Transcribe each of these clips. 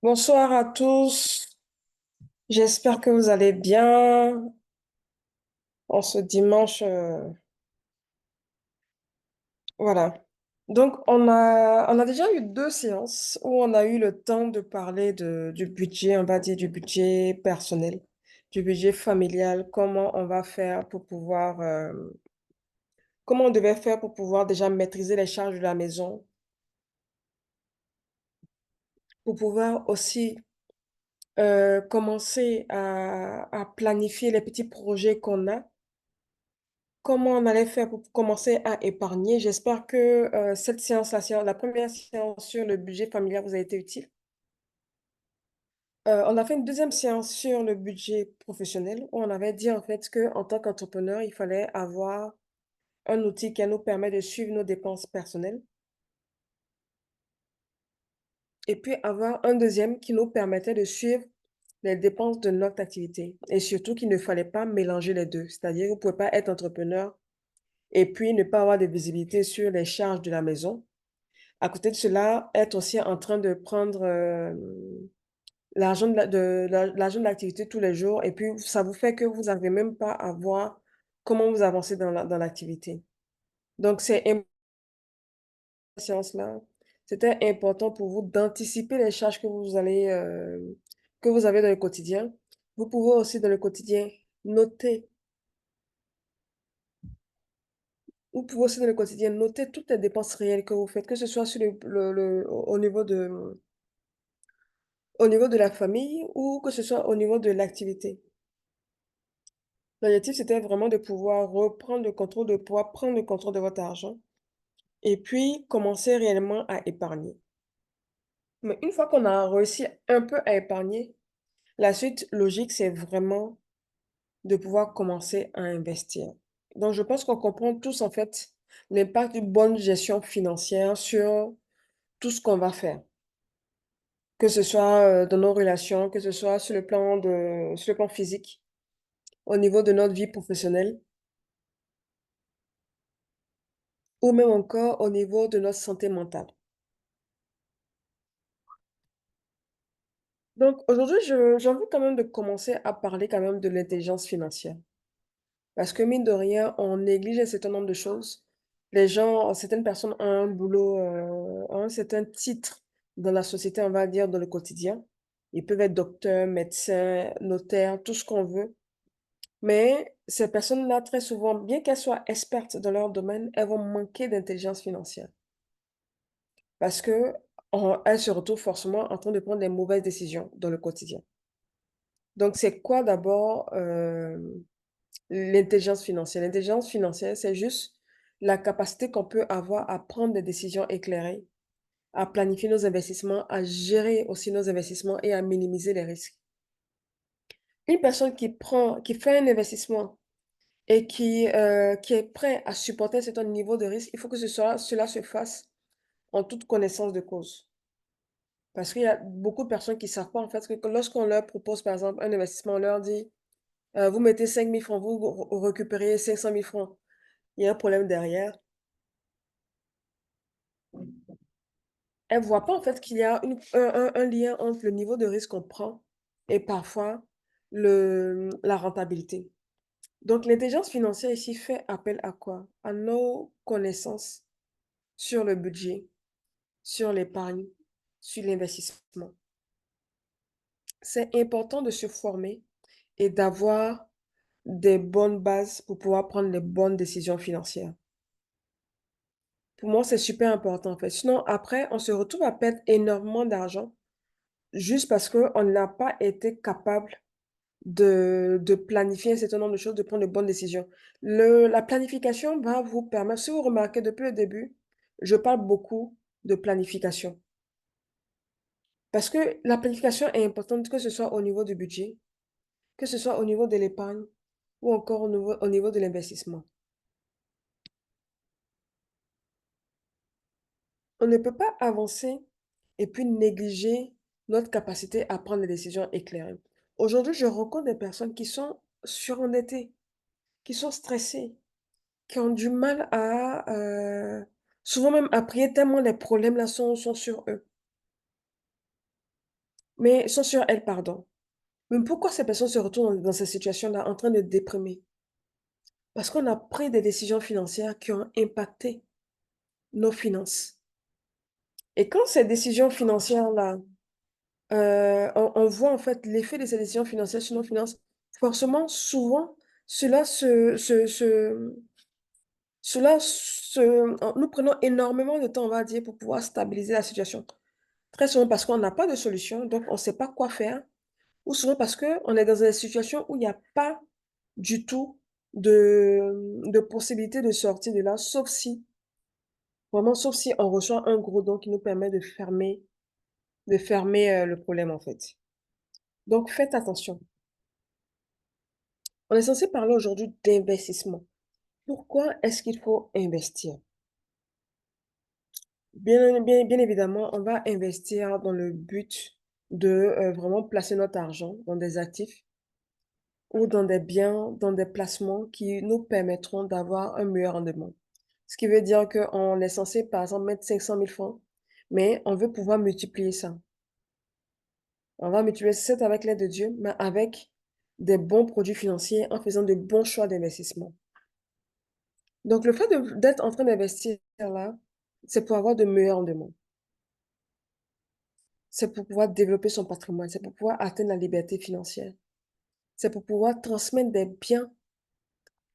Bonsoir à tous. J'espère que vous allez bien en ce dimanche. Voilà. Donc, on a déjà eu deux séances où on a eu le temps de parler du budget, on va dire du budget personnel, du budget familial, comment on devait faire pour pouvoir déjà maîtriser les charges de la maison, pour pouvoir aussi commencer à planifier les petits projets qu'on a. Comment on allait faire pour commencer à épargner? J'espère que cette séance, la première séance sur le budget familial vous a été utile. On a fait une deuxième séance sur le budget professionnel où on avait dit en fait que en tant qu'entrepreneur, il fallait avoir un outil qui nous permet de suivre nos dépenses personnelles et puis avoir un deuxième qui nous permettait de suivre les dépenses de notre activité et surtout qu'il ne fallait pas mélanger les deux. C'est-à-dire, vous ne pouvez pas être entrepreneur et puis ne pas avoir de visibilité sur les charges de la maison. À côté de cela, être aussi en train de prendre l'argent de l'activité tous les jours et puis ça vous fait que vous n'avez même pas à voir comment vous avancez dans l'activité. Donc, séance-là, c'était important pour vous d'anticiper les charges que vous avez dans le quotidien. Vous pouvez aussi dans le quotidien noter, vous pouvez aussi dans le quotidien noter toutes les dépenses réelles que vous faites, que ce soit sur au niveau de la famille ou que ce soit au niveau de l'activité. L'objectif, c'était vraiment de pouvoir reprendre le contrôle, de pouvoir prendre le contrôle de votre argent et puis commencer réellement à épargner. Mais une fois qu'on a réussi un peu à épargner, la suite logique, c'est vraiment de pouvoir commencer à investir. Donc, je pense qu'on comprend tous, en fait, l'impact d'une bonne gestion financière sur tout ce qu'on va faire, que ce soit dans nos relations, que ce soit sur le plan physique, au niveau de notre vie professionnelle, ou même encore au niveau de notre santé mentale. Donc aujourd'hui, j'ai envie quand même de commencer à parler quand même de l'intelligence financière. Parce que mine de rien, on néglige un certain nombre de choses. Certaines personnes ont un boulot, ont un certain titre dans la société, on va dire, dans le quotidien. Ils peuvent être docteurs, médecins, notaires, tout ce qu'on veut. Mais ces personnes-là, très souvent, bien qu'elles soient expertes dans leur domaine, elles vont manquer d'intelligence financière. Parce que elles se retrouvent forcément en train de prendre des mauvaises décisions dans le quotidien. Donc, c'est quoi d'abord l'intelligence financière? L'intelligence financière, c'est juste la capacité qu'on peut avoir à prendre des décisions éclairées, à planifier nos investissements, à gérer aussi nos investissements et à minimiser les risques. Une personne qui fait un investissement et qui est prêt à supporter un certain niveau de risque, il faut que cela se fasse en toute connaissance de cause. Parce qu'il y a beaucoup de personnes qui ne savent pas en fait que lorsqu'on leur propose par exemple un investissement, on leur dit vous mettez 5 000 francs, vous récupérez 500 000 francs. Il y a un problème derrière. Elles ne voient pas en fait qu'il y a un lien entre le niveau de risque qu'on prend et parfois la rentabilité. Donc l'intelligence financière ici fait appel à quoi? À nos connaissances sur le budget, sur l'épargne, sur l'investissement. C'est important de se former et d'avoir des bonnes bases pour pouvoir prendre les bonnes décisions financières. Pour moi, c'est super important en fait. Sinon, après, on se retrouve à perdre énormément d'argent juste parce qu'on n'a pas été capable de planifier un certain nombre de choses, de prendre de bonnes décisions. La planification va vous permettre, si vous remarquez depuis le début, je parle beaucoup de planification. Parce que la planification est importante, que ce soit au niveau du budget, que ce soit au niveau de l'épargne ou encore au niveau de l'investissement. On ne peut pas avancer et puis négliger notre capacité à prendre des décisions éclairées. Aujourd'hui, je rencontre des personnes qui sont surendettées, qui sont stressées, qui ont du mal souvent même à prier tellement les problèmes là sont sur eux. mais sont sur elles, pardon. Mais pourquoi ces personnes se retrouvent dans ces situations-là en train de déprimer? Parce qu'on a pris des décisions financières qui ont impacté nos finances. Et quand ces décisions financières-là, on voit en fait l'effet de ces décisions financières sur nos finances, forcément, souvent, cela nous prenons énormément de temps, on va dire, pour pouvoir stabiliser la situation. Très souvent parce qu'on n'a pas de solution, donc on ne sait pas quoi faire, ou souvent parce qu'on est dans une situation où il n'y a pas du tout de possibilité de sortir de là, sauf si, vraiment, sauf si on reçoit un gros don qui nous permet de fermer le problème, en fait. Donc, faites attention. On est censé parler aujourd'hui d'investissement. Pourquoi est-ce qu'il faut investir? Bien évidemment, on va investir dans le but de vraiment placer notre argent dans des actifs ou dans des biens, dans des placements qui nous permettront d'avoir un meilleur rendement. Ce qui veut dire qu'on est censé, par exemple, mettre 500 000 francs, mais on veut pouvoir multiplier ça. On va multiplier ça avec l'aide de Dieu, mais avec des bons produits financiers en faisant de bons choix d'investissement. Donc, le fait d'être en train d'investir là, c'est pour avoir de meilleurs rendements. C'est pour pouvoir développer son patrimoine, c'est pour pouvoir atteindre la liberté financière. C'est pour pouvoir transmettre des biens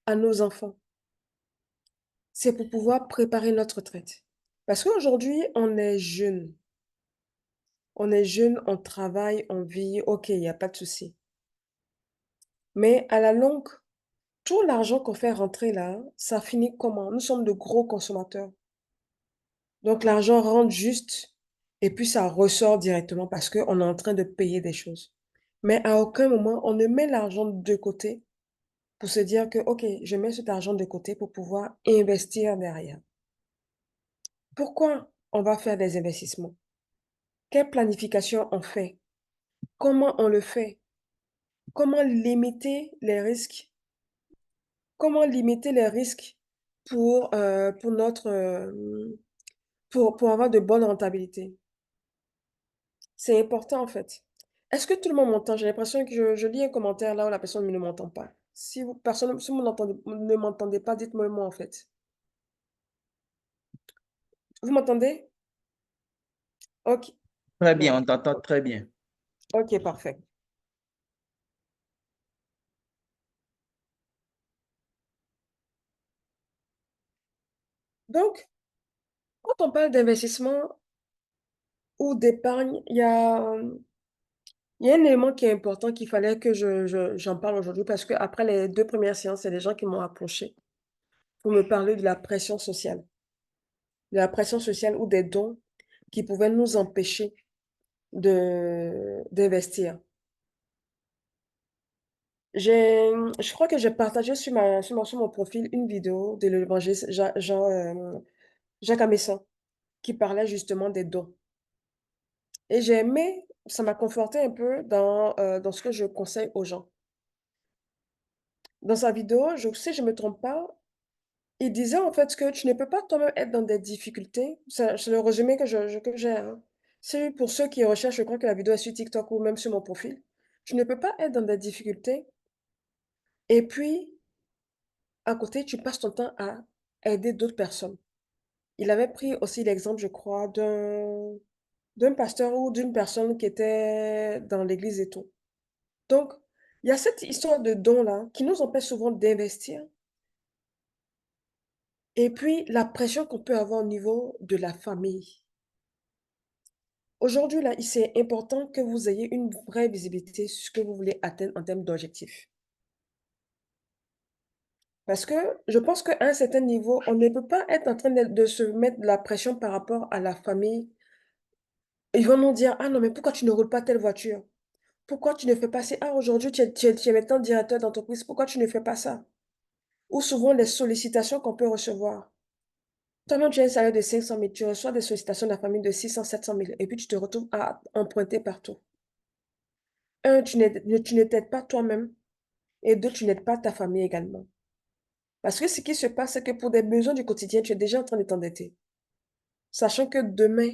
à nos enfants. C'est pour pouvoir préparer notre retraite. Parce qu'aujourd'hui, on est jeune. On est jeune, on travaille, on vit, ok, il n'y a pas de souci. Mais à la longue, tout l'argent qu'on fait rentrer là, ça finit comment? Nous sommes de gros consommateurs. Donc l'argent rentre juste et puis ça ressort directement parce qu'on est en train de payer des choses. Mais à aucun moment, on ne met l'argent de côté pour se dire que, OK, je mets cet argent de côté pour pouvoir investir derrière. Pourquoi on va faire des investissements? Quelle planification on fait? Comment on le fait? Comment limiter les risques? Comment limiter les risques pour pour avoir de bonnes rentabilités? C'est important en fait. Est-ce que tout le monde m'entend? J'ai l'impression que je lis un commentaire là où la personne ne m'entend pas. Si ne m'entendez pas, dites-moi moi en fait. Vous m'entendez? Ok, Très bien, bon, on t'entend très bien. ok, parfait. Donc, quand on parle d'investissement ou d'épargne, il y a un élément qui est important qu'il fallait que j'en parle aujourd'hui parce que après les 2 premières séances, il y a des gens qui m'ont approché pour me parler de la pression sociale ou des dons qui pouvaient nous empêcher d'investir. Je crois que j'ai partagé sur mon profil une vidéo de l'évangéliste Jacques Amesson qui parlait justement des dons. Et j'ai aimé, ça m'a conforté un peu dans ce que je conseille aux gens. Dans sa vidéo, si je ne me trompe pas, il disait en fait que tu ne peux pas toi-même être dans des difficultés. C'est le résumé que j'ai, hein. C'est pour ceux qui recherchent, je crois que la vidéo est sur TikTok ou même sur mon profil. Tu ne peux pas être dans des difficultés et puis à côté, tu passes ton temps à aider d'autres personnes. Il avait pris aussi l'exemple, je crois, d'un pasteur ou d'une personne qui était dans l'église et tout. Donc, il y a cette histoire de don-là qui nous empêche souvent d'investir. Et puis, la pression qu'on peut avoir au niveau de la famille. Aujourd'hui, là, c'est important que vous ayez une vraie visibilité sur ce que vous voulez atteindre en termes d'objectifs. Parce que je pense qu'à un certain niveau, on ne peut pas être en train de se mettre de la pression par rapport à la famille. Ils vont nous dire, ah non, mais pourquoi tu ne roules pas telle voiture? Pourquoi tu ne fais pas ça? Ah, aujourd'hui, tu es maintenant directeur d'entreprise. Pourquoi tu ne fais pas ça? Ou souvent les sollicitations qu'on peut recevoir. Toi-même, tu as un salaire de 500 000, tu reçois des sollicitations de la famille de 600, 700 000 et puis tu te retrouves à emprunter partout. Un, tu ne t'aides pas toi-même et deux, tu n'aides pas ta famille également. Parce que ce qui se passe, c'est que pour des besoins du quotidien, tu es déjà en train de t'endetter. Sachant que demain,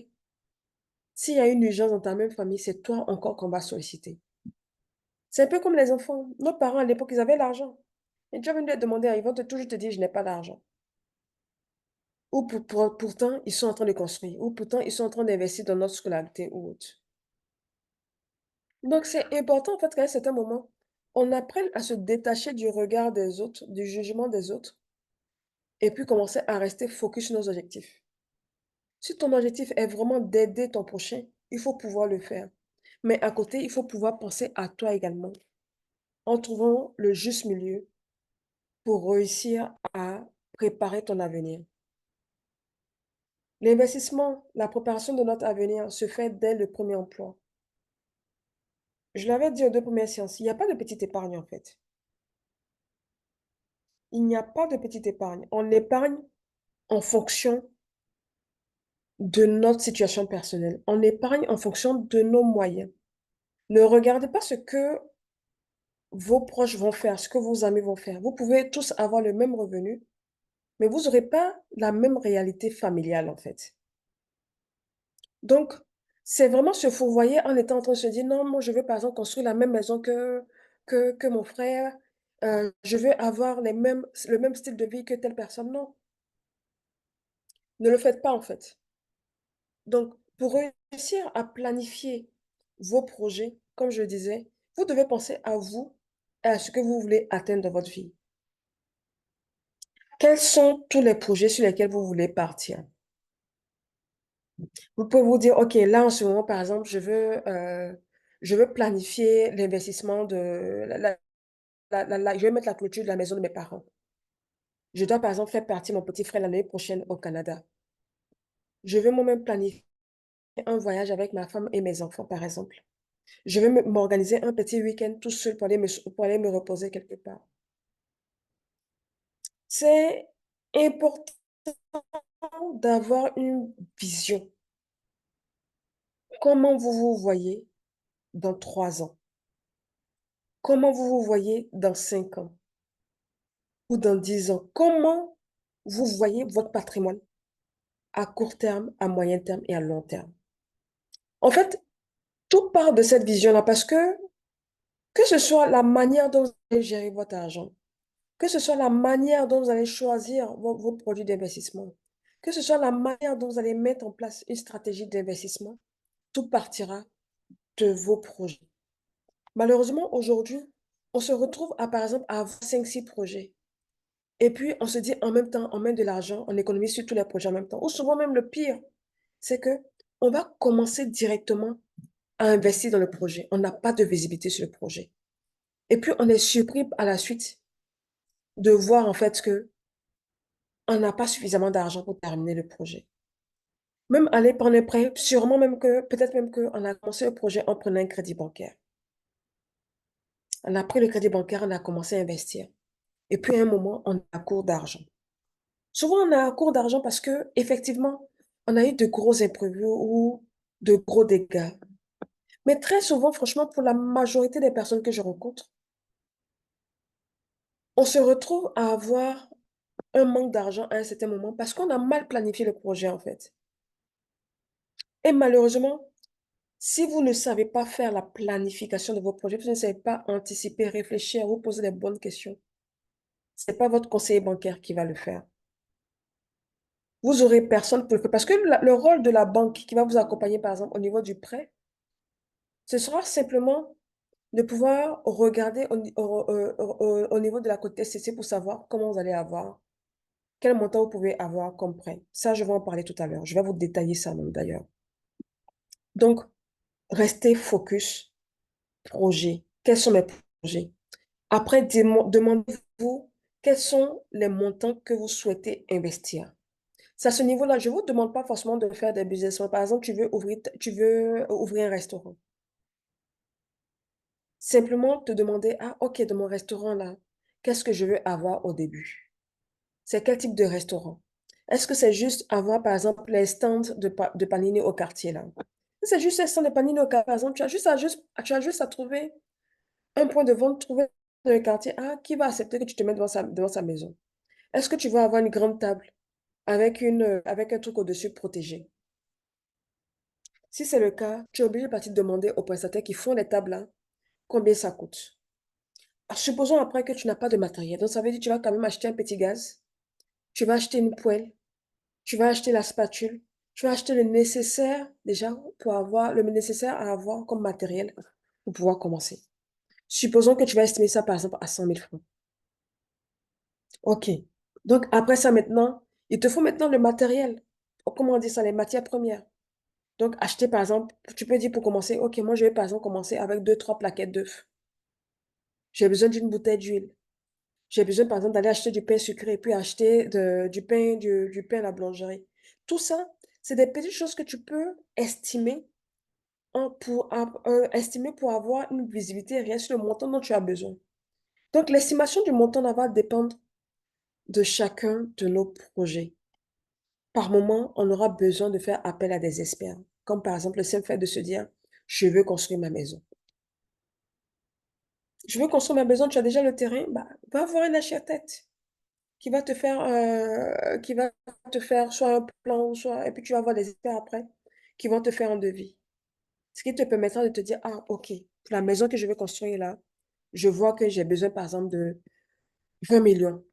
S'il y a une urgence dans ta même famille, c'est toi encore qu'on va solliciter. C'est un peu comme les enfants. Nos parents, à l'époque, ils avaient l'argent. Et tu vas venir te demander, ils vont toujours te dire, je n'ai pas d'argent. Ou pourtant, ils sont en train de construire. Ou pourtant, ils sont en train d'investir dans notre scolarité ou autre. Donc, c'est important, en fait, qu'à un certain moment, on apprenne à se détacher du regard des autres, du jugement des autres, et puis commencer à rester focus sur nos objectifs. Si ton objectif est vraiment d'aider ton prochain, il faut pouvoir le faire. Mais à côté, il faut pouvoir penser à toi également, en trouvant le juste milieu pour réussir à préparer ton avenir. L'investissement, la préparation de notre avenir se fait dès le premier emploi. Je l'avais dit aux deux premières séances, il n'y a pas de petite épargne en fait. Il n'y a pas de petite épargne. On épargne en fonction de notre situation personnelle. On épargne en fonction de nos moyens. Ne regardez pas ce que vos proches vont faire, ce que vos amis vont faire. Vous pouvez tous avoir le même revenu, mais vous n'aurez pas la même réalité familiale en fait. Donc, c'est vraiment se fourvoyer en étant en train de se dire, non, moi je veux par exemple construire la même maison que mon frère, je veux avoir le même style de vie que telle personne. Non, ne le faites pas en fait. Donc, pour réussir à planifier vos projets, comme je le disais, vous devez penser à vous et à ce que vous voulez atteindre dans votre vie. Quels sont tous les projets sur lesquels vous voulez partir? Vous pouvez vous dire, OK, là en ce moment, par exemple, je veux planifier l'investissement de je vais mettre la clôture de la maison de mes parents. Je dois, par exemple, faire partir mon petit frère l'année prochaine au Canada. Je veux moi-même planifier un voyage avec ma femme et mes enfants, par exemple. Je vais m'organiser un petit week-end tout seul pour aller me reposer quelque part. C'est important d'avoir une vision. Comment vous vous voyez dans 3 ans? Comment vous vous voyez dans 5 ans ou dans 10 ans? Comment vous voyez votre patrimoine à court terme, à moyen terme et à long terme? En fait, tout part de cette vision-là parce que ce soit la manière dont vous allez gérer votre argent, que ce soit la manière dont vous allez choisir vos produits d'investissement, que ce soit la manière dont vous allez mettre en place une stratégie d'investissement, tout partira de vos projets. Malheureusement, aujourd'hui, on se retrouve à, par exemple, à avoir 5-6 projets. Et puis, on se dit en même temps, on met de l'argent, on économise sur tous les projets en même temps. Ou souvent même le pire, c'est que on va commencer directement à investir dans le projet. On n'a pas de visibilité sur le projet. Et puis, on est surpris à la suite de voir en fait que on n'a pas suffisamment d'argent pour terminer le projet. Même aller prendre un prêt, sûrement même que, peut-être même qu'on a commencé le projet en prenant un crédit bancaire. On a pris le crédit bancaire, on a commencé à investir. Et puis à un moment, on est à court d'argent. Souvent, on est à court d'argent parce que, effectivement, on a eu de gros imprévus ou de gros dégâts. Mais très souvent, franchement, pour la majorité des personnes que je rencontre, on se retrouve à avoir un manque d'argent à un certain moment parce qu'on a mal planifié le projet, en fait. Et malheureusement, si vous ne savez pas faire la planification de vos projets, vous ne savez pas anticiper, réfléchir, vous poser les bonnes questions, ce n'est pas votre conseiller bancaire qui va le faire. Vous aurez personne pour le faire. Parce que le rôle de la banque qui va vous accompagner, par exemple, au niveau du prêt, ce sera simplement de pouvoir regarder au niveau de la côté TCC pour savoir comment vous allez avoir, quel montant vous pouvez avoir comme prêt. Ça, je vais en parler tout à l'heure. Je vais vous détailler ça même d'ailleurs. Donc, restez focus, projet. Quels sont mes projets? Après, demandez-vous quels sont les montants que vous souhaitez investir. C'est à ce niveau-là, je ne vous demande pas forcément de faire des business. Par exemple, tu veux ouvrir un restaurant. Simplement te demander, ah, OK, de mon restaurant-là, qu'est-ce que je veux avoir au début? C'est quel type de restaurant? Est-ce que c'est juste avoir, par exemple, les stands de panini au quartier, là? Si c'est juste un stand de panini au quartier, par exemple, tu as juste à trouver un point de vente, trouver dans le quartier, ah, qui va accepter que tu te mettes devant sa maison? Est-ce que tu vas avoir une grande table avec un truc au-dessus protégé? Si c'est le cas, tu es obligé de partir demander aux prestataires qui font les tables là combien ça coûte. Supposons après que tu n'as pas de matériel. Donc, ça veut dire que tu vas quand même acheter un petit gaz, tu vas acheter une poêle, tu vas acheter la spatule, tu vas acheter le nécessaire déjà pour avoir le nécessaire à avoir comme matériel pour pouvoir commencer. Supposons que tu vas estimer ça par exemple à 100 000 francs. OK. Donc, après ça maintenant, il te faut maintenant le matériel. Comment on dit ça, les matières premières. Donc, acheter par exemple, tu peux dire pour commencer, OK, moi je vais par exemple commencer avec deux, trois plaquettes d'œufs. J'ai besoin d'une bouteille d'huile. J'ai besoin, par exemple, d'aller acheter du pain sucré, puis acheter du pain à la boulangerie. Tout ça, c'est des petites choses que tu peux estimer, estimer pour avoir une visibilité réelle sur le montant dont tu as besoin. Donc, l'estimation du montant va dépendre de chacun de nos projets. Par moment, on aura besoin de faire appel à des experts, comme par exemple le simple fait de se dire, je veux construire ma maison. Je veux construire ma maison, tu as déjà le terrain, bah, va voir un architecte qui va te faire soit un plan, soit, et puis tu vas voir les experts après, qui vont te faire un devis. Ce qui te permettra de te dire, ah, ok, pour la maison que je vais construire là, je vois que j'ai besoin, par exemple, de 20 millions.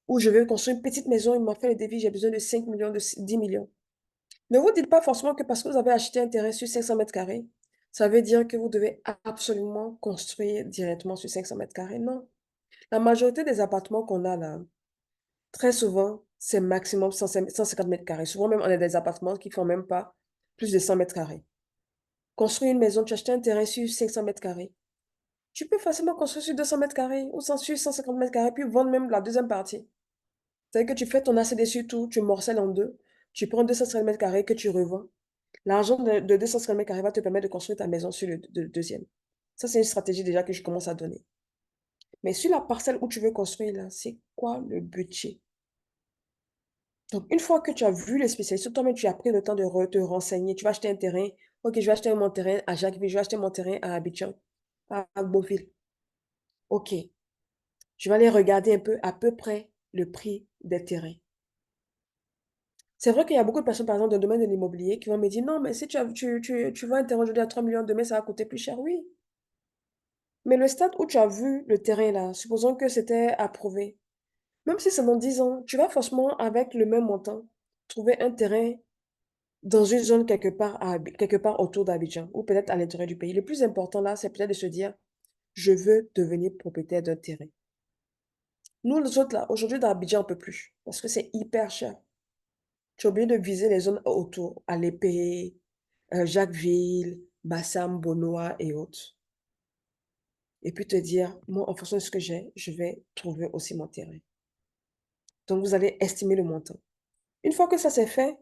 Ou je vais construire une petite maison, il m'a fait le devis, j'ai besoin de 5 millions, de 10 millions. Ne vous dites pas forcément que parce que vous avez acheté un terrain sur 500 mètres carrés, ça veut dire que vous devez absolument construire directement sur 500 mètres carrés. Non. La majorité des appartements qu'on a là, très souvent, c'est maximum 150 mètres carrés. Souvent même, on a des appartements qui font même pas plus de 100 mètres carrés. Construire une maison, tu achètes un terrain sur 500 mètres carrés. Tu peux facilement construire sur 200 mètres carrés ou sur 150 mètres carrés, puis vendre même la deuxième partie. C'est-à-dire que tu fais ton ACD sur tout, tu morcelles en deux, tu prends 250 mètres carrés que tu revends. L'argent de 250 mètres carrés va te permettre de construire ta maison sur le deuxième. Ça, c'est une stratégie déjà que je commence à donner. Mais sur la parcelle où tu veux construire, là, c'est quoi le budget? Donc, une fois que tu as vu les spécialistes, toi-même, tu as pris le temps de te renseigner. Tu vas acheter un terrain. OK, je vais acheter mon terrain à Jacquesville, je vais acheter mon terrain à Abidjan, à Beauville. OK, je vais aller regarder un peu à peu près le prix des terrains. C'est vrai qu'il y a beaucoup de personnes, par exemple, dans le domaine de l'immobilier, qui vont me dire, non, mais si tu vois un terrain aujourd'hui à 3 millions, demain, ça va coûter plus cher. Oui. Mais le stade où tu as vu le terrain là, supposons que c'était approuvé, même si c'est dans 10 ans, tu vas forcément, avec le même montant, trouver un terrain dans une zone quelque part autour d'Abidjan ou peut-être à l'intérieur du pays. Le plus important là, c'est peut-être de se dire, je veux devenir propriétaire d'un terrain. Nous, les autres là, aujourd'hui dans Abidjan, on ne peut plus parce que c'est hyper cher. Tu es obligé de viser les zones autour, Alépé, Jacquesville, Bassam, Bonoa et autres. Et puis te dire, moi, en fonction de ce que j'ai, je vais trouver aussi mon terrain. Donc, vous allez estimer le montant. Une fois que ça c'est fait,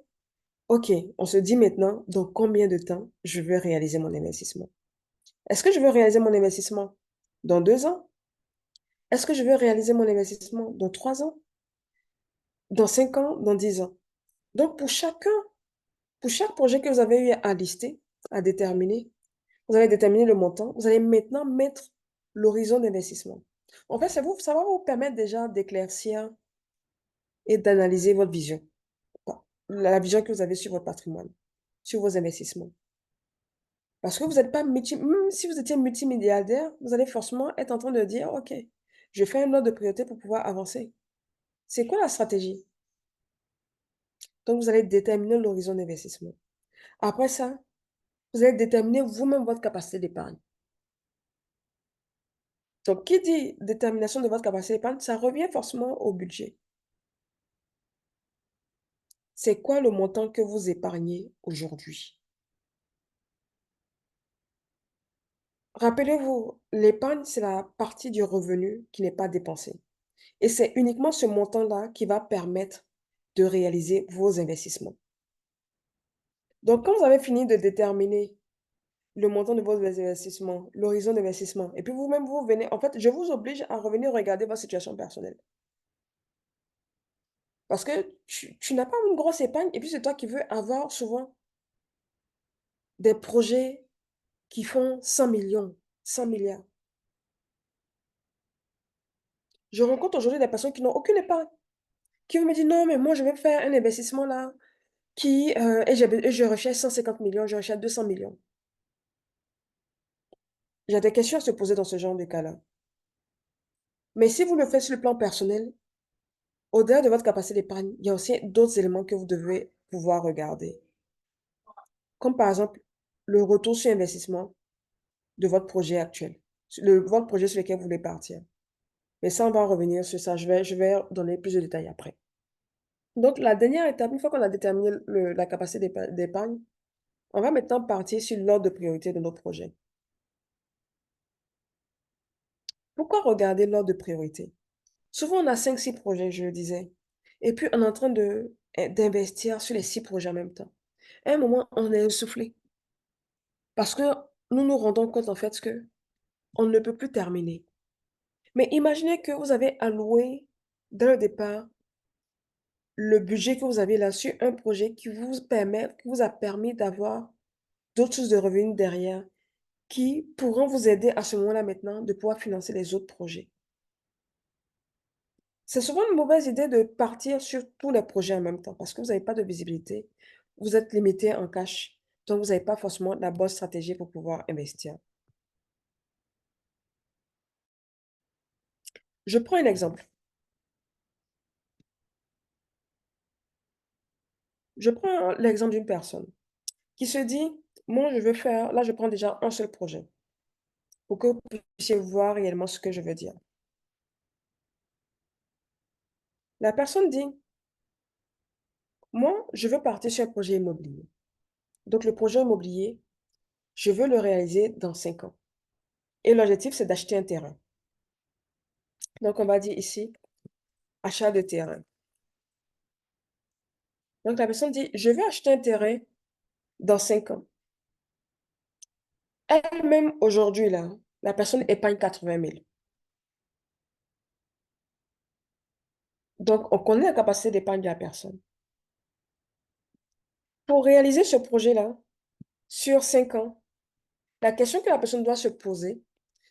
OK, on se dit maintenant dans combien de temps je veux réaliser mon investissement. Est-ce que je veux réaliser mon investissement dans 2 ans? Est-ce que je veux réaliser mon investissement dans 3 ans? Dans 5 ans? Dans 10 ans? Donc, pour chaque projet que vous avez eu à lister, à déterminer, vous allez déterminer le montant. Vous allez maintenant mettre l'horizon d'investissement. En fait, ça va vous permettre déjà d'éclaircir et d'analyser votre vision. La vision que vous avez sur votre patrimoine, sur vos investissements. Parce que vous n'êtes pas même si vous étiez multimilliardaire, vous allez forcément être en train de dire, OK, je fais un ordre de priorité pour pouvoir avancer. C'est quoi la stratégie? Donc, vous allez déterminer l'horizon d'investissement. Après ça, vous allez déterminer vous-même votre capacité d'épargne. Donc, qui dit détermination de votre capacité d'épargne, ça revient forcément au budget. C'est quoi le montant que vous épargnez aujourd'hui? Rappelez-vous, l'épargne, c'est la partie du revenu qui n'est pas dépensée. Et c'est uniquement ce montant-là qui va permettre de réaliser vos investissements. Donc, quand vous avez fini de déterminer le montant de vos investissements, l'horizon d'investissement, et puis vous-même, vous venez, en fait, je vous oblige à revenir regarder votre situation personnelle. Parce que tu n'as pas une grosse épargne, et puis c'est toi qui veux avoir souvent des projets qui font 100 millions, 100 milliards. Je rencontre aujourd'hui des personnes qui n'ont aucune épargne, qui me disent, non, mais moi, je vais faire un investissement là. et je recherche 150 millions, je recherche 200 millions. Il y a des questions à se poser dans ce genre de cas-là. Mais si vous le faites sur le plan personnel, au-delà de votre capacité d'épargne, il y a aussi d'autres éléments que vous devez pouvoir regarder. Comme par exemple le retour sur investissement de votre projet actuel, votre projet sur lequel vous voulez partir. Mais ça, on va revenir sur ça. Je vais donner plus de détails après. Donc, la dernière étape, une fois qu'on a déterminé la capacité d'épargne, on va maintenant partir sur l'ordre de priorité de nos projets. Pourquoi regarder l'ordre de priorité? Souvent, on a 5, 6 projets, je le disais. Et puis, on est en train d'investir sur les 6 projets en même temps. À un moment, on est essoufflé. Parce que nous nous rendons compte, en fait, que on ne peut plus terminer. Mais imaginez que vous avez alloué, dès le départ, le budget que vous avez là sur un projet qui vous a permis d'avoir d'autres sources de revenus derrière qui pourront vous aider à ce moment-là maintenant de pouvoir financer les autres projets. C'est souvent une mauvaise idée de partir sur tous les projets en même temps parce que vous n'avez pas de visibilité, vous êtes limité en cash, donc vous n'avez pas forcément la bonne stratégie pour pouvoir investir. Je prends un exemple. Je prends l'exemple d'une personne qui se dit, moi je veux faire, là je prends déjà un seul projet pour que vous puissiez voir réellement ce que je veux dire. La personne dit, moi je veux partir sur un projet immobilier. Donc le projet immobilier, je veux le réaliser dans 5 ans. Et l'objectif, c'est d'acheter un terrain. Donc, on va dire ici, achat de terrain. Donc, la personne dit, je vais acheter un terrain dans 5 ans. Elle-même, aujourd'hui, là, la personne épargne 80 000. Donc, on connaît la capacité d'épargne de la personne. Pour réaliser ce projet-là, sur 5 ans, la question que la personne doit se poser,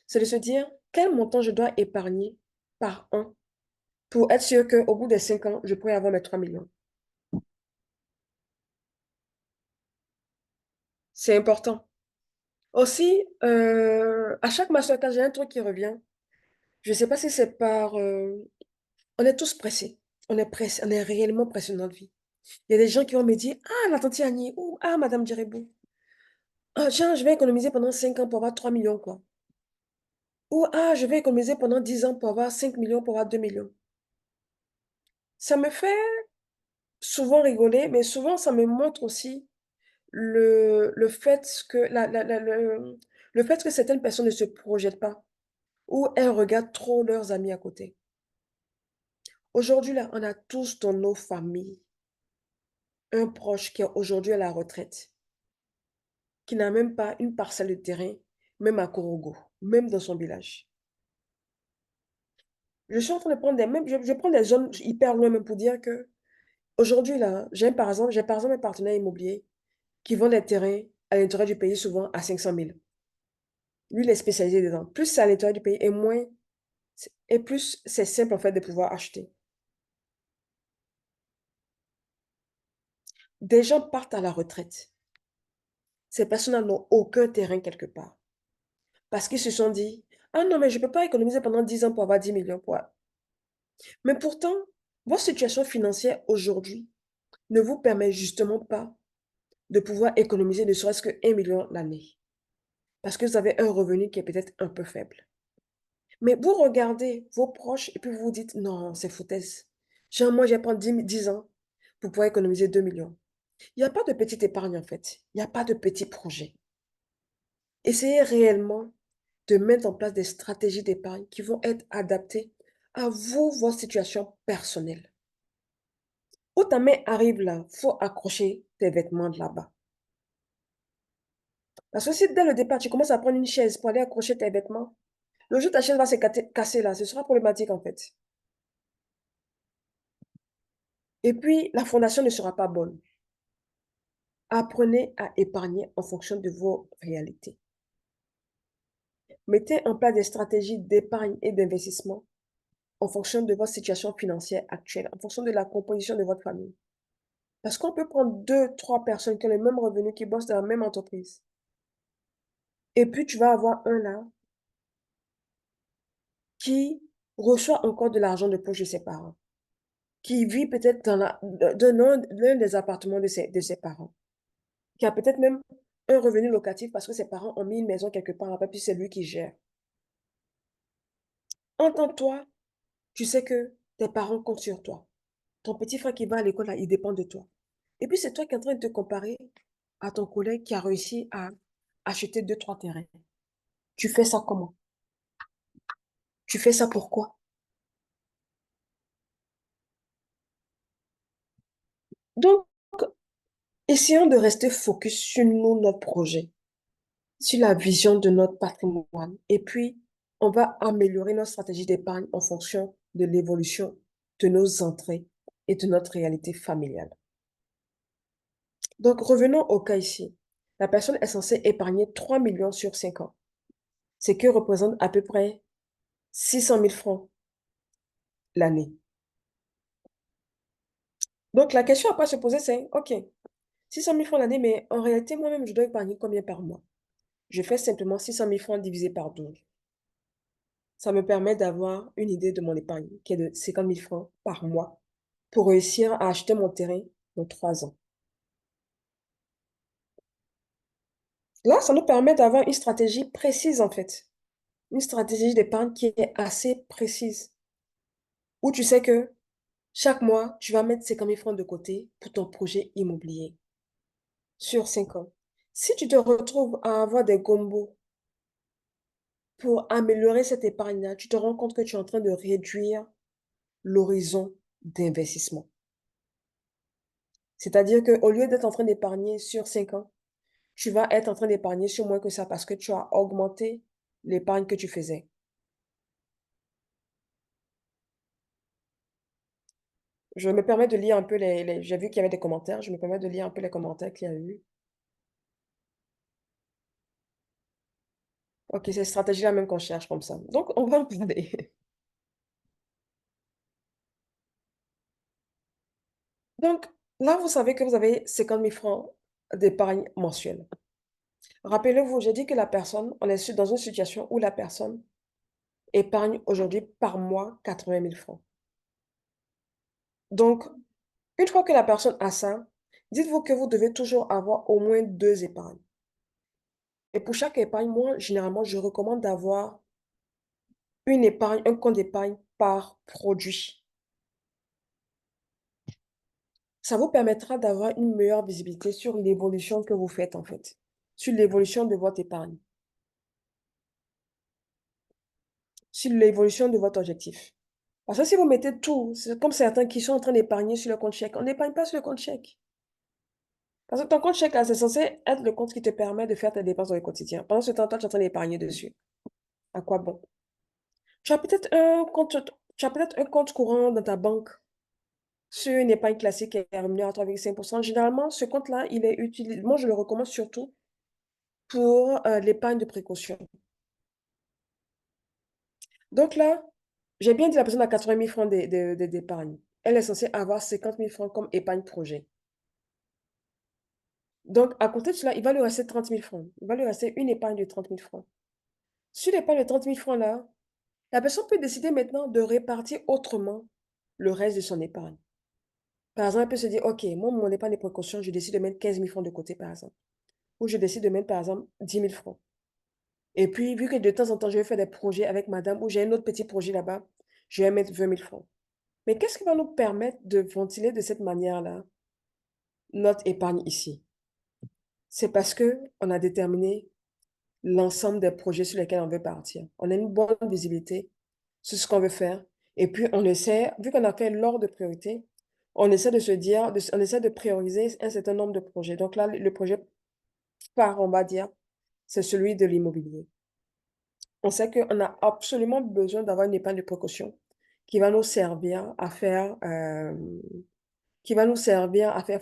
c'est de se dire, quel montant je dois épargner par an pour être sûr qu'au bout des 5 ans, je pourrai avoir mes 3 millions. C'est important. Aussi, à chaque masterclass, j'ai un truc qui revient. Je ne sais pas si c'est on est tous pressés. On est pressés. On est réellement pressés dans notre vie. Il y a des gens qui vont me dire, ah, la tante Annie, ou ah, Madame Djeribou. Ah, tiens, je vais économiser pendant 5 ans pour avoir 3 millions, quoi. Ou ah, je vais économiser pendant 10 ans pour avoir 5 millions, pour avoir 2 millions. Ça me fait souvent rigoler, mais souvent, ça me montre aussi le fait que, le fait que certaines personnes ne se projettent pas ou elles regardent trop leurs amis à côté. Aujourd'hui, là, on a tous dans nos familles un proche qui est aujourd'hui à la retraite, qui n'a même pas une parcelle de terrain, même à Korogo, même dans son village. Je suis en train de prendre je prends des zones hyper loin même pour dire que aujourd'hui, là, j'ai par exemple un partenaire immobilier qui vend des terrains à l'intérieur du pays souvent à 500 000. Lui, il est spécialisé dedans. Plus c'est à l'intérieur du pays et plus c'est simple en fait de pouvoir acheter. Des gens partent à la retraite. Ces personnes n'ont aucun terrain quelque part. Parce qu'ils se sont dit, ah non, mais je ne peux pas économiser pendant 10 ans pour avoir 10 millions. Mais pourtant, votre situation financière aujourd'hui ne vous permet justement pas de pouvoir économiser ne serait-ce que 1 million l'année. Parce que vous avez un revenu qui est peut-être un peu faible. Mais vous regardez vos proches et puis vous vous dites, non, c'est foutaise. Genre, moi, je vais prendre 10 ans pour pouvoir économiser 2 millions. Il n'y a pas de petite épargne en fait. Il n'y a pas de petit projet. Essayez réellement de mettre en place des stratégies d'épargne qui vont être adaptées à vous, votre situation personnelle. Où ta main arrive là, il faut accrocher tes vêtements de là-bas. Parce que si dès le départ, tu commences à prendre une chaise pour aller accrocher tes vêtements, le jour où ta chaise va se casser là, ce sera problématique en fait. Et puis, la fondation ne sera pas bonne. Apprenez à épargner en fonction de vos réalités. Mettez en place des stratégies d'épargne et d'investissement en fonction de votre situation financière actuelle, en fonction de la composition de votre famille. Parce qu'on peut prendre deux, trois personnes qui ont les mêmes revenus, qui bossent dans la même entreprise. Et puis, tu vas avoir un là qui reçoit encore de l'argent de poche de ses parents, qui vit peut-être dans l'un des appartements de ses parents, qui a peut-être même un revenu locatif parce que ses parents ont mis une maison quelque part là-bas, puis c'est lui qui gère. En tant que toi, tu sais que tes parents comptent sur toi. Ton petit frère qui va à l'école, là, il dépend de toi. Et puis, c'est toi qui es en train de te comparer à ton collègue qui a réussi à acheter deux, trois terrains. Tu fais ça comment? Tu fais ça pourquoi? Donc, essayons de rester focus sur nous, notre projet, sur la vision de notre patrimoine. Et puis, on va améliorer notre stratégie d'épargne en fonction de l'évolution de nos entrées et de notre réalité familiale. Donc, revenons au cas ici. La personne est censée épargner 3 millions sur 5 ans, ce qui représente à peu près 600 000 francs l'année. Donc, la question à pas se poser, c'est, OK, 600 000 francs l'année, mais en réalité, moi-même, je dois épargner combien par mois? Je fais simplement 600 000 francs divisé par 12. Ça me permet d'avoir une idée de mon épargne, qui est de 50 000 francs par mois, pour réussir à acheter mon terrain dans 3 ans. Là, ça nous permet d'avoir une stratégie précise, en fait. Une stratégie d'épargne qui est assez précise, où tu sais que chaque mois, tu vas mettre 50 000 francs de côté pour ton projet immobilier sur 5 ans. Si tu te retrouves à avoir des gombos pour améliorer cette épargne-là, tu te rends compte que tu es en train de réduire l'horizon d'investissement. C'est-à-dire qu'au lieu d'être en train d'épargner sur 5 ans, tu vas être en train d'épargner sur moins que ça parce que tu as augmenté l'épargne que tu faisais. Je me permets de lire un peu j'ai vu qu'il y avait des commentaires, je me permets de lire un peu les commentaires qu'il y a eu. Ok, c'est cette stratégie-là même qu'on cherche comme ça. Donc, on va en parler. Donc, là, vous savez que vous avez 50 000 francs d'épargne mensuelle. Rappelez-vous, j'ai dit que la personne, on est dans une situation où la personne épargne aujourd'hui par mois 80 000 francs. Donc, une fois que la personne a ça, dites-vous que vous devez toujours avoir au moins deux épargnes. Et pour chaque épargne, moi, généralement, je recommande d'avoir une épargne, un compte d'épargne par produit. Ça vous permettra d'avoir une meilleure visibilité sur l'évolution que vous faites, en fait, sur l'évolution de votre épargne, sur l'évolution de votre objectif. Parce que si vous mettez tout, c'est comme certains qui sont en train d'épargner sur le compte chèque. On n'épargne pas sur le compte chèque. Parce que ton compte chèque, là, c'est censé être le compte qui te permet de faire tes dépenses dans le quotidien. Pendant ce temps, toi, tu es en train d'épargner dessus. À quoi bon? Tu as peut-être un compte courant dans ta banque sur une épargne classique qui est rémunérée à 3,5%. Généralement, ce compte-là, il est utilisé. Moi, je le recommande surtout pour l'épargne de précaution. Donc là, j'ai bien dit la personne a 80 000 francs d'épargne. Elle est censée avoir 50 000 francs comme épargne projet. Donc, à côté de cela, il va lui rester 30 000 francs. Il va lui rester une épargne de 30 000 francs. Sur l'épargne de 30 000 francs là, la personne peut décider maintenant de répartir autrement le reste de son épargne. Par exemple, elle peut se dire, OK, moi, mon épargne de précaution, je décide de mettre 15 000 francs de côté, par exemple. Ou je décide de mettre, par exemple, 10 000 francs. Et puis, vu que de temps en temps, je vais faire des projets avec madame, ou j'ai un autre petit projet là-bas, je vais mettre 20 000 francs. Mais qu'est-ce qui va nous permettre de ventiler de cette manière-là notre épargne ici? C'est parce que on a déterminé l'ensemble des projets sur lesquels on veut partir. On a une bonne visibilité sur ce qu'on veut faire. Et puis, on essaie, vu qu'on a fait l'ordre de priorité, on essaie de se dire, on essaie de prioriser un certain nombre de projets. Donc là, le projet phare, on va dire, c'est celui de l'immobilier. On sait qu'on a absolument besoin d'avoir une épargne de précaution qui va nous servir à faire,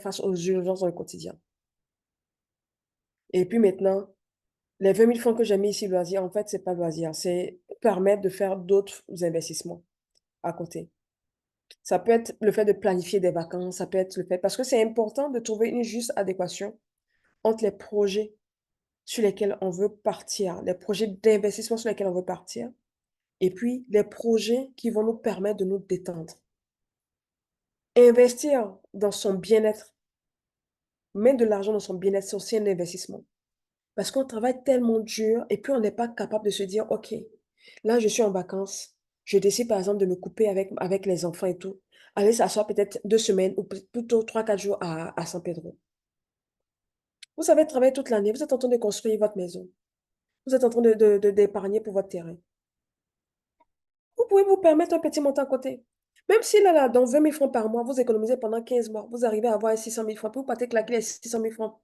face aux urgences dans le quotidien. Et puis maintenant, les 20 000 francs que j'ai mis ici, loisir, en fait, c'est pas loisir, c'est permettre de faire d'autres investissements à côté. Ça peut être le fait de planifier des vacances, ça peut être le fait, parce que c'est important de trouver une juste adéquation entre les projets sur lesquels on veut partir, les projets d'investissement sur lesquels on veut partir, et puis les projets qui vont nous permettre de nous détendre. Investir dans son bien-être, mettre de l'argent dans son bien-être, c'est aussi un investissement. Parce qu'on travaille tellement dur et puis on n'est pas capable de se dire, OK, là je suis en vacances, je décide par exemple de me couper avec les enfants et tout, aller s'asseoir peut-être 2 semaines ou plutôt 3, 4 jours à San Pedro. Vous avez travaillé toute l'année, vous êtes en train de construire votre maison, vous êtes en train d'épargner pour votre terrain. Vous pouvez vous permettre un petit montant à côté. Même si là, dans 20 000 francs par mois, vous économisez pendant 15 mois, vous arrivez à avoir 600 000 francs, puis vous partez claquer les 600 000 francs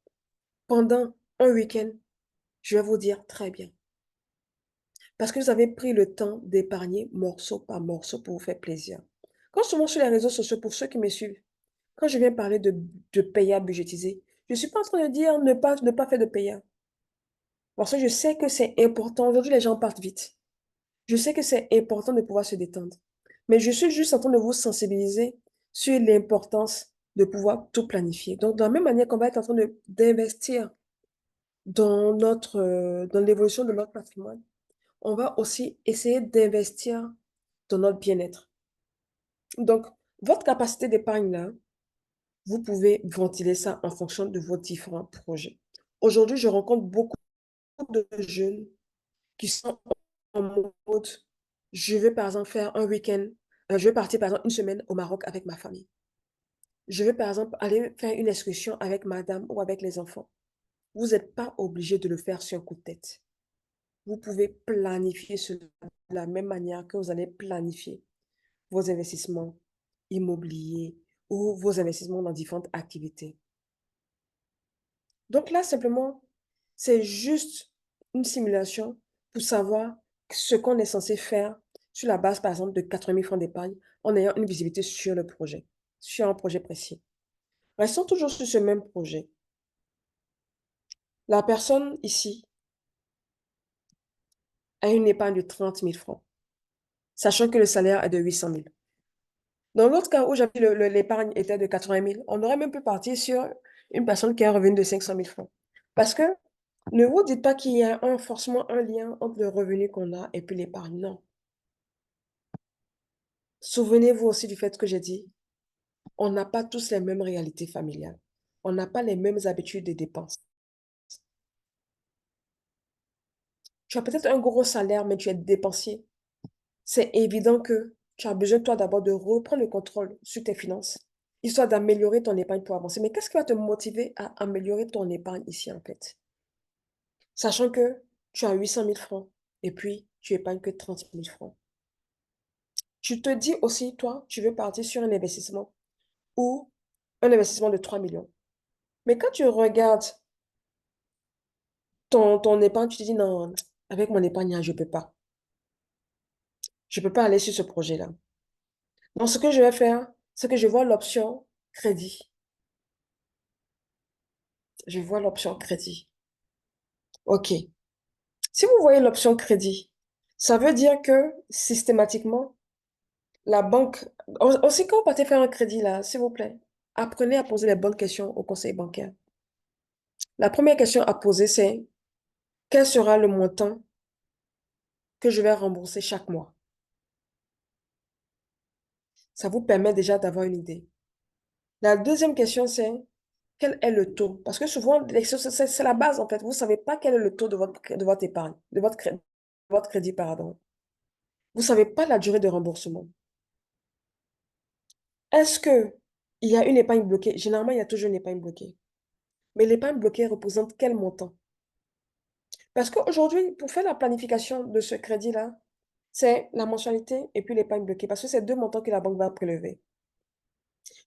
pendant un week-end, je vais vous dire très bien. Parce que vous avez pris le temps d'épargner morceau par morceau pour vous faire plaisir. Quand souvent sur les réseaux sociaux, pour ceux qui me suivent, quand je viens parler de payable budgétisé, je ne suis pas en train de dire ne pas faire de payable. Parce que je sais que c'est important. Aujourd'hui, les gens partent vite. Je sais que c'est important de pouvoir se détendre. Mais je suis juste en train de vous sensibiliser sur l'importance de pouvoir tout planifier. Donc, de la même manière qu'on va être en train d'investir dans l'évolution de notre patrimoine, on va aussi essayer d'investir dans notre bien-être. Donc, votre capacité d'épargne là, vous pouvez ventiler ça en fonction de vos différents projets. Aujourd'hui, je rencontre beaucoup de jeunes qui sont en mode, je vais par exemple faire un week-end, je vais partir par exemple une semaine au Maroc avec ma famille. Je vais par exemple aller faire une excursion avec madame ou avec les enfants. Vous n'êtes pas obligé de le faire sur un coup de tête. Vous pouvez planifier cela de la même manière que vous allez planifier vos investissements immobiliers ou vos investissements dans différentes activités. Donc là, simplement, c'est juste une simulation pour savoir ce qu'on est censé faire sur la base, par exemple, de 80 000 francs d'épargne en ayant une visibilité sur le projet, sur un projet précis. Restons toujours sur ce même projet. La personne ici a une épargne de 30 000 francs, sachant que le salaire est de 800 000. Dans l'autre cas où j'avais l'épargne était de 80 000, on aurait même pu partir sur une personne qui a un revenu de 500 000 francs. Parce que ne vous dites pas qu'il y a forcément un lien entre le revenu qu'on a et puis l'épargne. Non. Souvenez-vous aussi du fait que j'ai dit, on n'a pas tous les mêmes réalités familiales. On n'a pas les mêmes habitudes de dépenses. Tu as peut-être un gros salaire, mais tu es dépensier. C'est évident que tu as besoin, toi, d'abord de reprendre le contrôle sur tes finances, histoire d'améliorer ton épargne pour avancer. Mais qu'est-ce qui va te motiver à améliorer ton épargne ici, en fait? Sachant que tu as 800 000 francs et puis tu épargnes que 30 000 francs. Tu te dis aussi, toi, tu veux partir sur un investissement ou un investissement de 3 millions. Mais quand tu regardes ton épargne, tu te dis non, avec mon épargne, là, je ne peux pas. Je ne peux pas aller sur ce projet-là. Donc, ce que je vais faire, c'est que je vois l'option crédit. Je vois l'option crédit. OK. Si vous voyez l'option crédit, ça veut dire que systématiquement, la banque, aussi quand vous partez faire un crédit là, s'il vous plaît, apprenez à poser les bonnes questions au conseil bancaire. La première question à poser, c'est quel sera le montant que je vais rembourser chaque mois? Ça vous permet déjà d'avoir une idée. La deuxième question, c'est quel est le taux? Parce que souvent, c'est la base en fait. Vous ne savez pas quel est le taux de votre épargne, de votre crédit, pardon. Vous ne savez pas la durée de remboursement. Est-ce que il y a une épargne bloquée? Généralement, il y a toujours une épargne bloquée. Mais l'épargne bloquée représente quel montant? Parce qu'aujourd'hui, pour faire la planification de ce crédit-là, c'est la mensualité et puis l'épargne bloquée. Parce que c'est deux montants que la banque va prélever.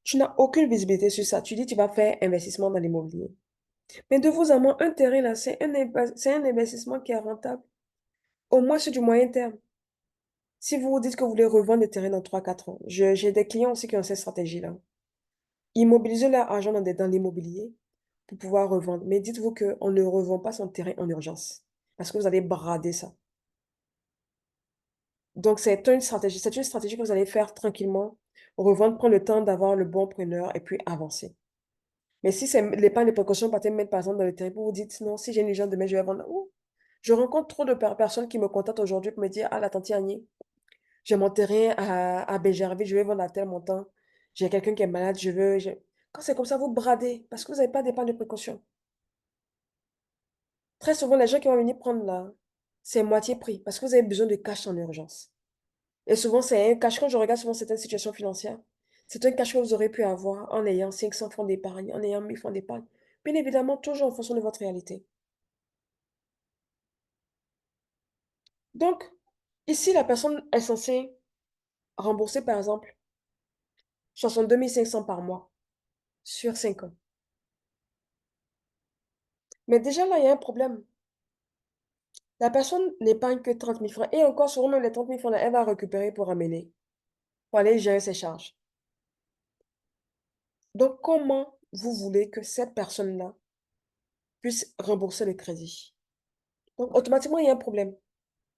Tu n'as aucune visibilité sur ça. Tu dis que tu vas faire investissement dans l'immobilier. Mais de vous à moi, un terrain, là, c'est un investissement qui est rentable. Au moins sur du moyen terme. Si vous vous dites que vous voulez revendre des terrains dans 3, 4 ans, j'ai des clients aussi qui ont cette stratégie-là. Ils mobilisent leur argent dans l'immobilier pour pouvoir revendre. Mais dites-vous qu'on ne revend pas son terrain en urgence. Parce que vous allez brader ça. Donc, c'est une stratégie que vous allez faire tranquillement. revendre, prendre le temps d'avoir le bon preneur et puis avancer. Mais si c'est l'épargne de précaution, partez mettre par exemple dans le terrible, vous vous dites non, si j'ai une urgence demain, je vais vendre. Ouh, je rencontre trop de personnes qui me contactent aujourd'hui pour me dire, ah, la tante Annie, j'ai mon terrain à Béjerville, je vais vendre à tel montant. J'ai quelqu'un qui est malade, Quand c'est comme ça, vous bradez parce que vous n'avez pas d'épargne de précaution. Très souvent, les gens qui vont venir prendre là, c'est moitié prix parce que vous avez besoin de cash en urgence. Et souvent, c'est un cash, quand je regarde souvent certaines situations financières, c'est un cash que vous aurez pu avoir en ayant 500 francs d'épargne, en ayant 1000 francs d'épargne. Bien évidemment, toujours en fonction de votre réalité. Donc, ici, la personne est censée rembourser, par exemple, 62 500 par mois sur 5 ans. Mais déjà là, il y a un problème. La personne n'épargne que 30 000 francs. Et encore, souvent, même les 30 000 francs, là, elle va récupérer pour ramener, pour aller gérer ses charges. Donc, comment vous voulez que cette personne-là puisse rembourser le crédit? Donc, automatiquement, il y a un problème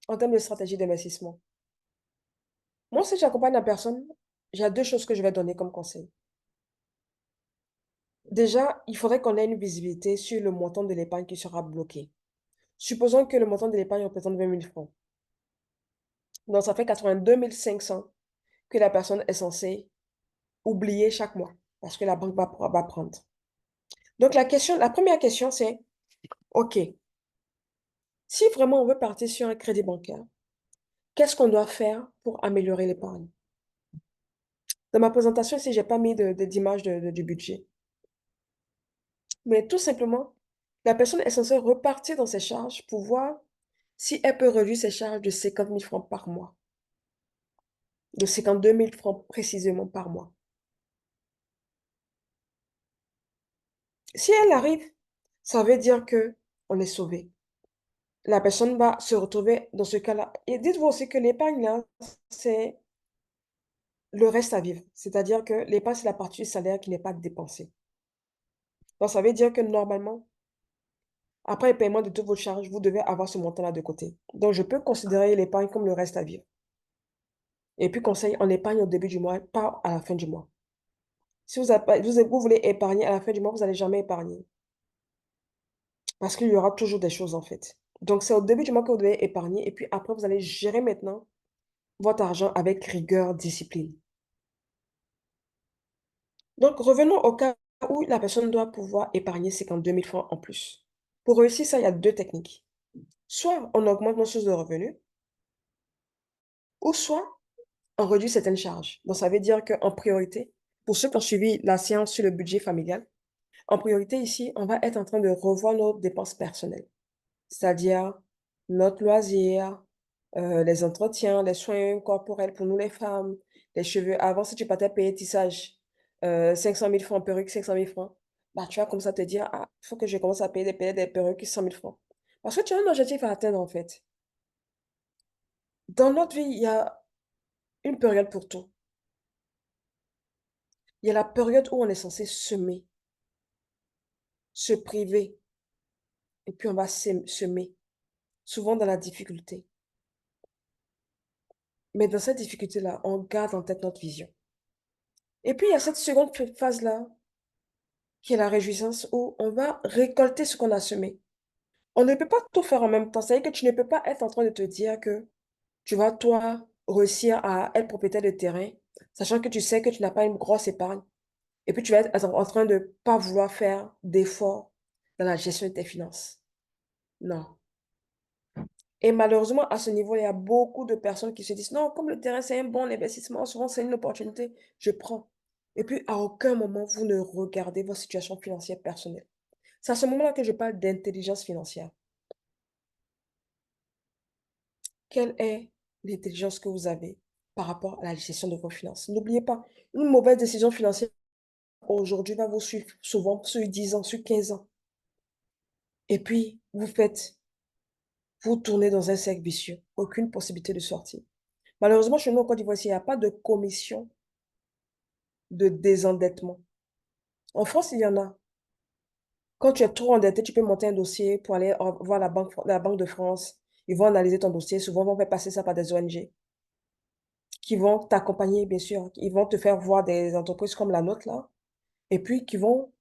en termes de stratégie d'investissement. Moi, si j'accompagne la personne, j'ai deux choses que je vais donner comme conseil. Déjà, il faudrait qu'on ait une visibilité sur le montant de l'épargne qui sera bloqué. Supposons que le montant de l'épargne représente 20 000 francs. Donc, ça fait 82 500 que la personne est censée oublier chaque mois parce que la banque va prendre. Donc, la première question, c'est, OK, si vraiment on veut partir sur un crédit bancaire, qu'est-ce qu'on doit faire pour améliorer l'épargne? Dans ma présentation ici, je n'ai pas mis d'image du budget. Mais tout simplement, la personne est censée repartir dans ses charges pour voir si elle peut réduire ses charges de 50 000 francs par mois, de 52 000 francs précisément par mois. Si elle arrive, ça veut dire que on est sauvé. La personne va se retrouver dans ce cas-là. Et dites-vous aussi que l'épargne, là, c'est le reste à vivre. C'est-à-dire que l'épargne, c'est la partie du salaire qui n'est pas dépensée. Donc, ça veut dire que normalement, après le paiement de toutes vos charges, vous devez avoir ce montant-là de côté. Donc, je peux considérer l'épargne comme le reste à vivre. Et puis, conseil, on épargne au début du mois, pas à la fin du mois. Si vous voulez épargner à la fin du mois, vous n'allez jamais épargner. Parce qu'il y aura toujours des choses, en fait. Donc, c'est au début du mois que vous devez épargner. Et puis, après, vous allez gérer maintenant votre argent avec rigueur, discipline. Donc, revenons au cas où la personne doit pouvoir épargner 52 000 francs en plus. Pour réussir ça, il y a deux techniques. Soit on augmente nos sources de revenus, ou soit on réduit certaines charges. Donc, ça veut dire qu'en priorité, pour ceux qui ont suivi la séance sur le budget familial, en priorité ici, on va être en train de revoir nos dépenses personnelles, c'est-à-dire notre loisir, les entretiens, les soins corporels pour nous les femmes, les cheveux. Avant, si tu partais payer tissage, 500 000 francs, perruque, 500 000 francs, bah, tu vas comme ça te dire, ah, il faut que je commence à payer des perruques 100 000 francs. Parce que tu as un objectif à atteindre, en fait. Dans notre vie, il y a une période pour tout. Il y a la période où on est censé semer, se priver, et puis on va semer, souvent dans la difficulté. Mais dans cette difficulté-là, on garde en tête notre vision. Et puis, il y a cette seconde phase-là, qui est la réjouissance, où on va récolter ce qu'on a semé. On ne peut pas tout faire en même temps. C'est-à-dire que tu ne peux pas être en train de te dire que tu vas, toi, réussir à être propriétaire de terrain, sachant que tu sais que tu n'as pas une grosse épargne. Et puis, tu vas être en train de ne pas vouloir faire d'efforts dans la gestion de tes finances. Non. Et malheureusement, à ce niveau, il y a beaucoup de personnes qui se disent, non, comme le terrain, c'est un bon investissement, souvent c'est une opportunité, je prends. Et puis, à aucun moment, vous ne regardez votre situation financière personnelle. C'est à ce moment-là que je parle d'intelligence financière. Quelle est l'intelligence que vous avez par rapport à la gestion de vos finances? N'oubliez pas, une mauvaise décision financière aujourd'hui va vous suivre souvent sur 10 ans, sur 15 ans. Et puis, vous tournez dans un cercle vicieux, aucune possibilité de sortie. Malheureusement, chez nous, en Côte d'Ivoire, il n'y a pas de commission de désendettement. En France, il y en a. Quand tu es trop endetté, tu peux monter un dossier pour aller voir la Banque de France. Ils vont analyser ton dossier. Souvent, ils vont faire passer ça par des ONG. qui vont t'accompagner, bien sûr. Ils vont te faire voir des entreprises comme la nôtre, là, et puis qui vont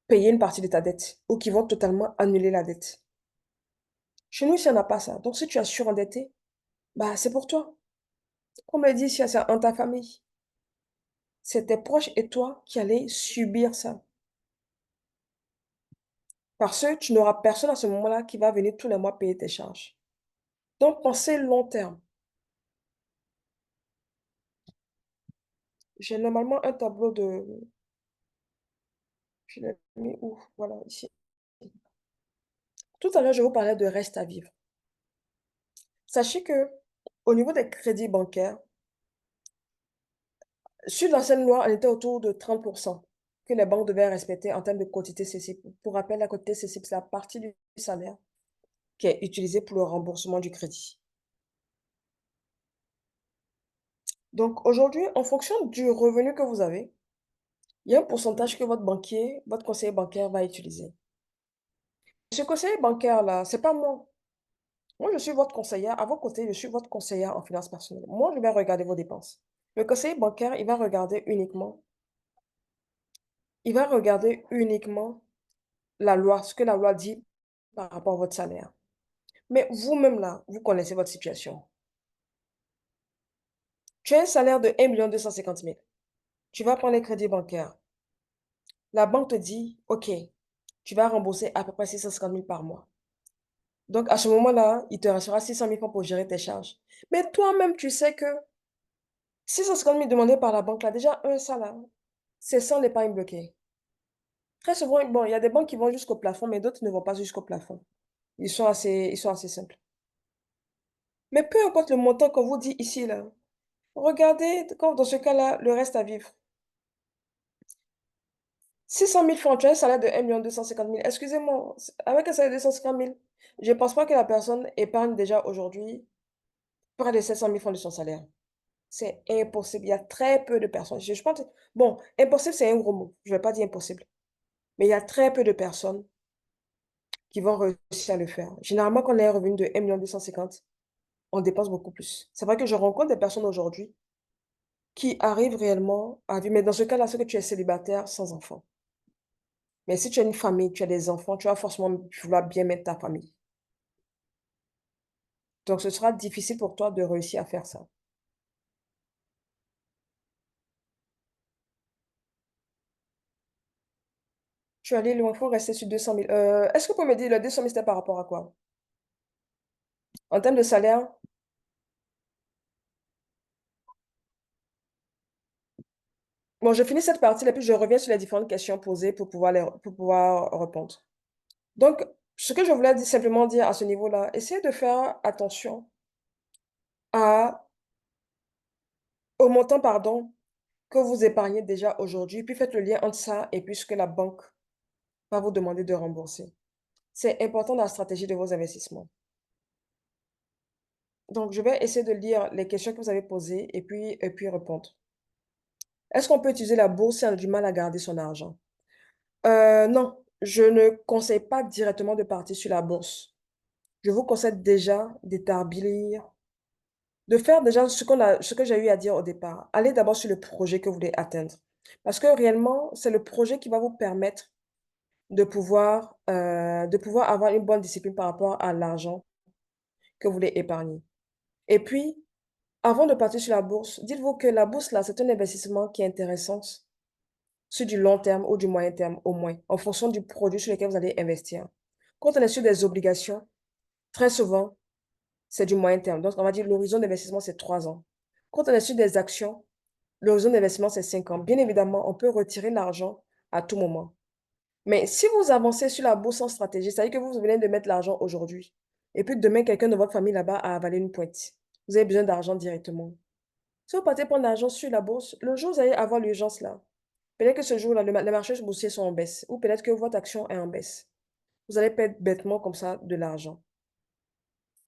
payer une partie de ta dette ou qui vont totalement annuler la dette. Chez nous, ici, on n'a pas ça. Donc, si tu es surendetté, bah, c'est pour toi. Comme le dit ici, c'est dans ta famille. C'est tes proches et toi qui allez subir ça. Parce que tu n'auras personne à ce moment-là qui va venir tous les mois payer tes charges. Donc, pensez long terme. J'ai normalement un tableau de... Je l'ai mis où? Voilà, ici. Tout à l'heure, je vous parlais de reste à vivre. Sachez que au niveau des crédits bancaires, sur l'ancienne loi, on était autour de 30% que les banques devaient respecter en termes de quotité cessible. Pour rappel, la quotité cessible, c'est la partie du salaire qui est utilisée pour le remboursement du crédit. Donc aujourd'hui, en fonction du revenu que vous avez, il y a un pourcentage que votre banquier, votre conseiller bancaire va utiliser. Ce conseiller bancaire-là, c'est pas moi. Moi, je suis votre conseillère. À vos côtés, je suis votre conseillère en finances personnelles. Moi, je vais regarder vos dépenses. Le conseiller bancaire, il va regarder uniquement la loi, ce que la loi dit par rapport à votre salaire. Mais vous-même, là, vous connaissez votre situation. Tu as un salaire de 1 250 000. Tu vas prendre les crédits bancaires. La banque te dit, OK, tu vas rembourser à peu près 650 000 par mois. Donc, à ce moment-là, il te restera 600 000 francs pour gérer tes charges. Mais toi-même, tu sais que 650 000 demandés par la banque, là, déjà, un salaire, c'est sans l'épargne bloquée. Très souvent, bon, il y a des banques qui vont jusqu'au plafond, mais d'autres ne vont pas jusqu'au plafond. Ils sont assez simples. Mais peu importe le montant qu'on vous dit ici, là, regardez, comme dans ce cas-là, le reste à vivre. 600 000 francs, tu as un salaire de 1 250 000. Excusez-moi, avec un salaire de 250 000, je ne pense pas que la personne épargne déjà aujourd'hui près de 700 000 francs de son salaire. C'est impossible. Il y a très peu de personnes. Je pense, bon, impossible, c'est un gros mot. Je ne vais pas dire impossible. Mais il y a très peu de personnes qui vont réussir à le faire. Généralement, quand on a un revenu de 1 250 000, on dépense beaucoup plus. C'est vrai que je rencontre des personnes aujourd'hui qui arrivent réellement à vivre. Mais dans ce cas-là, c'est que tu es célibataire sans enfant. Mais si tu as une famille, tu as des enfants, tu vas forcément vouloir bien mettre ta famille. Donc, ce sera difficile pour toi de réussir à faire ça. Tu es allé loin, il faut rester sur 200 000. Est-ce que vous pouvez me dire, le 200 000, c'était par rapport à quoi? En termes de salaire? Bon, je finis cette partie et puis je reviens sur les différentes questions posées pour pouvoir répondre. Donc, ce que je voulais simplement dire à ce niveau-là, essayez de faire attention à, au montant, pardon, que vous épargnez déjà aujourd'hui, puis faites le lien entre ça et puis ce que la banque va vous demander de rembourser. C'est important dans la stratégie de vos investissements. Donc, je vais essayer de lire les questions que vous avez posées et puis répondre. Est-ce qu'on peut utiliser la bourse si on a du mal à garder son argent? Non, je ne conseille pas directement de partir sur la bourse. Je vous conseille déjà d'établir, de faire déjà ce que j'ai eu à dire au départ. Allez d'abord sur le projet que vous voulez atteindre. Parce que réellement, c'est le projet qui va vous permettre de pouvoir avoir une bonne discipline par rapport à l'argent que vous voulez épargner. Et puis, avant de partir sur la bourse, dites-vous que la bourse, là, c'est un investissement qui est intéressant sur du long terme ou du moyen terme au moins, en fonction du produit sur lequel vous allez investir. Quand on est sur des obligations, très souvent, c'est du moyen terme. Donc, on va dire l'horizon d'investissement, c'est 3 ans. Quand on est sur des actions, l'horizon d'investissement, c'est 5 ans. Bien évidemment, on peut retirer l'argent à tout moment. Mais si vous avancez sur la bourse en stratégie, c'est-à-dire que vous venez de mettre l'argent aujourd'hui, et puis demain, quelqu'un de votre famille là-bas a avalé une pointe. Vous avez besoin d'argent directement. Si vous partez prendre l'argent sur la bourse, le jour où vous allez avoir l'urgence là, peut-être que ce jour-là, les marchés boursiers sont en baisse, ou peut-être que votre action est en baisse. Vous allez perdre bêtement comme ça de l'argent.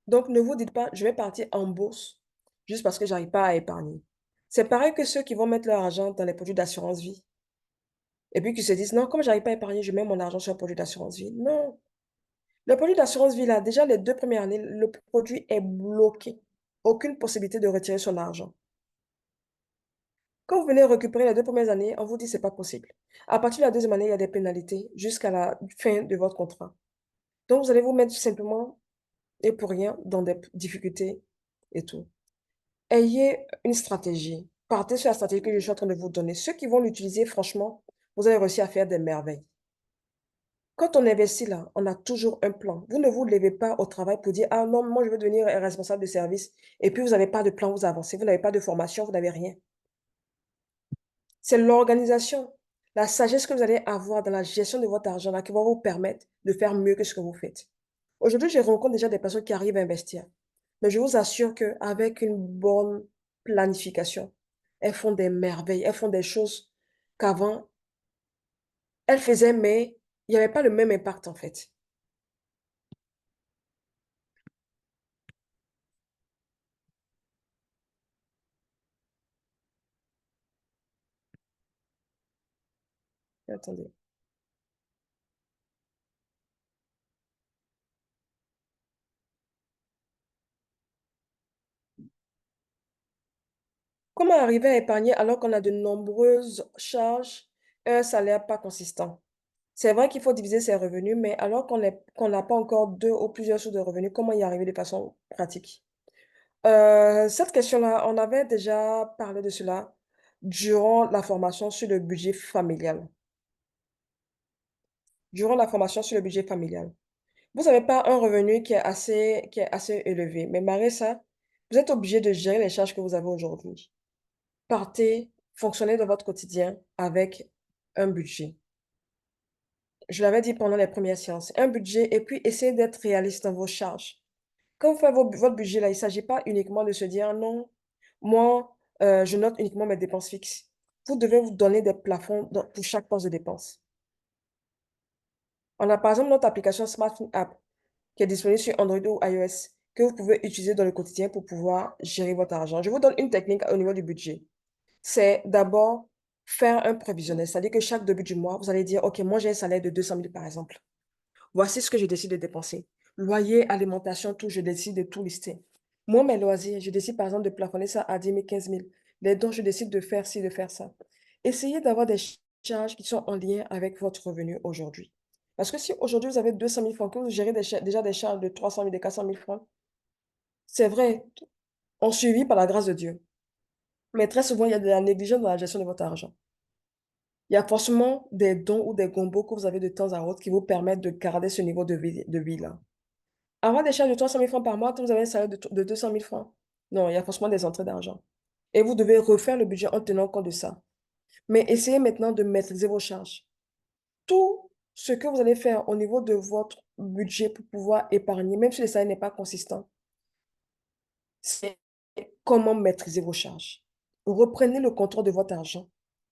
Donc, ne vous dites pas, je vais partir en bourse juste parce que j'arrive pas à épargner. C'est pareil que ceux qui vont mettre leur argent dans les produits d'assurance vie. Et puis qui se disent, non, comme j'arrive pas à épargner, je mets mon argent sur un produit d'assurance vie. Non. Le produit d'assurance vie, là, déjà les 2 premières années, le produit est bloqué. Aucune possibilité de retirer son argent. Quand vous venez récupérer les 2 premières années, on vous dit: «C'est pas possible». À partir de la deuxième année, il y a des pénalités jusqu'à la fin de votre contrat. Donc vous allez vous mettre tout simplement et pour rien dans des difficultés et tout. Ayez une stratégie. Partez sur la stratégie que je suis en train de vous donner. Ceux qui vont l'utiliser, franchement, vous allez réussir à faire des merveilles. Quand on investit là, on a toujours un plan. Vous ne vous levez pas au travail pour dire: «Ah non, moi je veux devenir un responsable de service» et puis vous n'avez pas de plan, vous avancez, vous n'avez pas de formation, vous n'avez rien. C'est l'organisation, la sagesse que vous allez avoir dans la gestion de votre argent là qui va vous permettre de faire mieux que ce que vous faites. Aujourd'hui, je rencontre déjà des personnes qui arrivent à investir. Mais je vous assure qu'avec une bonne planification, elles font des merveilles, elles font des choses qu'avant, elles faisaient, mais il n'y avait pas le même impact en fait. Attendez. Comment arriver à épargner alors qu'on a de nombreuses charges et un salaire pas consistant? C'est vrai qu'il faut diviser ses revenus, mais alors qu'on n'a pas encore 2 ou plusieurs sources de revenus, comment y arriver de façon pratique? Cette question-là, on avait déjà parlé de cela durant la formation sur le budget familial. Durant la formation sur le budget familial. Vous n'avez pas un revenu qui est assez élevé, mais malgré ça, vous êtes obligé de gérer les charges que vous avez aujourd'hui. Partez, fonctionnez dans votre quotidien avec un budget. Je l'avais dit pendant les premières séances, un budget et puis essayez d'être réaliste dans vos charges. Quand vous faites votre budget là, il ne s'agit pas uniquement de se dire: «Non, moi, je note uniquement mes dépenses fixes». Vous devez vous donner des plafonds pour chaque poste de dépense. On a par exemple notre application SmartFin App qui est disponible sur Android ou iOS, que vous pouvez utiliser dans le quotidien pour pouvoir gérer votre argent. Je vous donne une technique au niveau du budget. C'est d'abord faire un prévisionnel, c'est-à-dire que chaque début du mois, vous allez dire: «OK, moi j'ai un salaire de 200 000 par exemple. Voici ce que je décide de dépenser. Loyer, alimentation, tout, je décide de tout lister. Moi, mes loisirs, je décide par exemple de plafonner ça à 10 000, 15 000. Les dons, je décide de faire ci, de faire ça. Essayez d'avoir des charges qui sont en lien avec votre revenu aujourd'hui. Parce que si aujourd'hui vous avez 200 000 francs, que vous gérez déjà des charges de 300 000, de 400 000 francs, c'est vrai, on survit par la grâce de Dieu. Mais très souvent, il y a de la négligence dans la gestion de votre argent. Il y a forcément des dons ou des gombos que vous avez de temps à autre qui vous permettent de garder ce niveau de vie là. Avoir des charges de 300 000 francs par mois quand vous avez un salaire de 200 000 francs. Non, il y a forcément des entrées d'argent. Et vous devez refaire le budget en tenant compte de ça. Mais essayez maintenant de maîtriser vos charges. Tout ce que vous allez faire au niveau de votre budget pour pouvoir épargner, même si le salaire n'est pas consistant, c'est comment maîtriser vos charges. Reprenez le contrôle de votre argent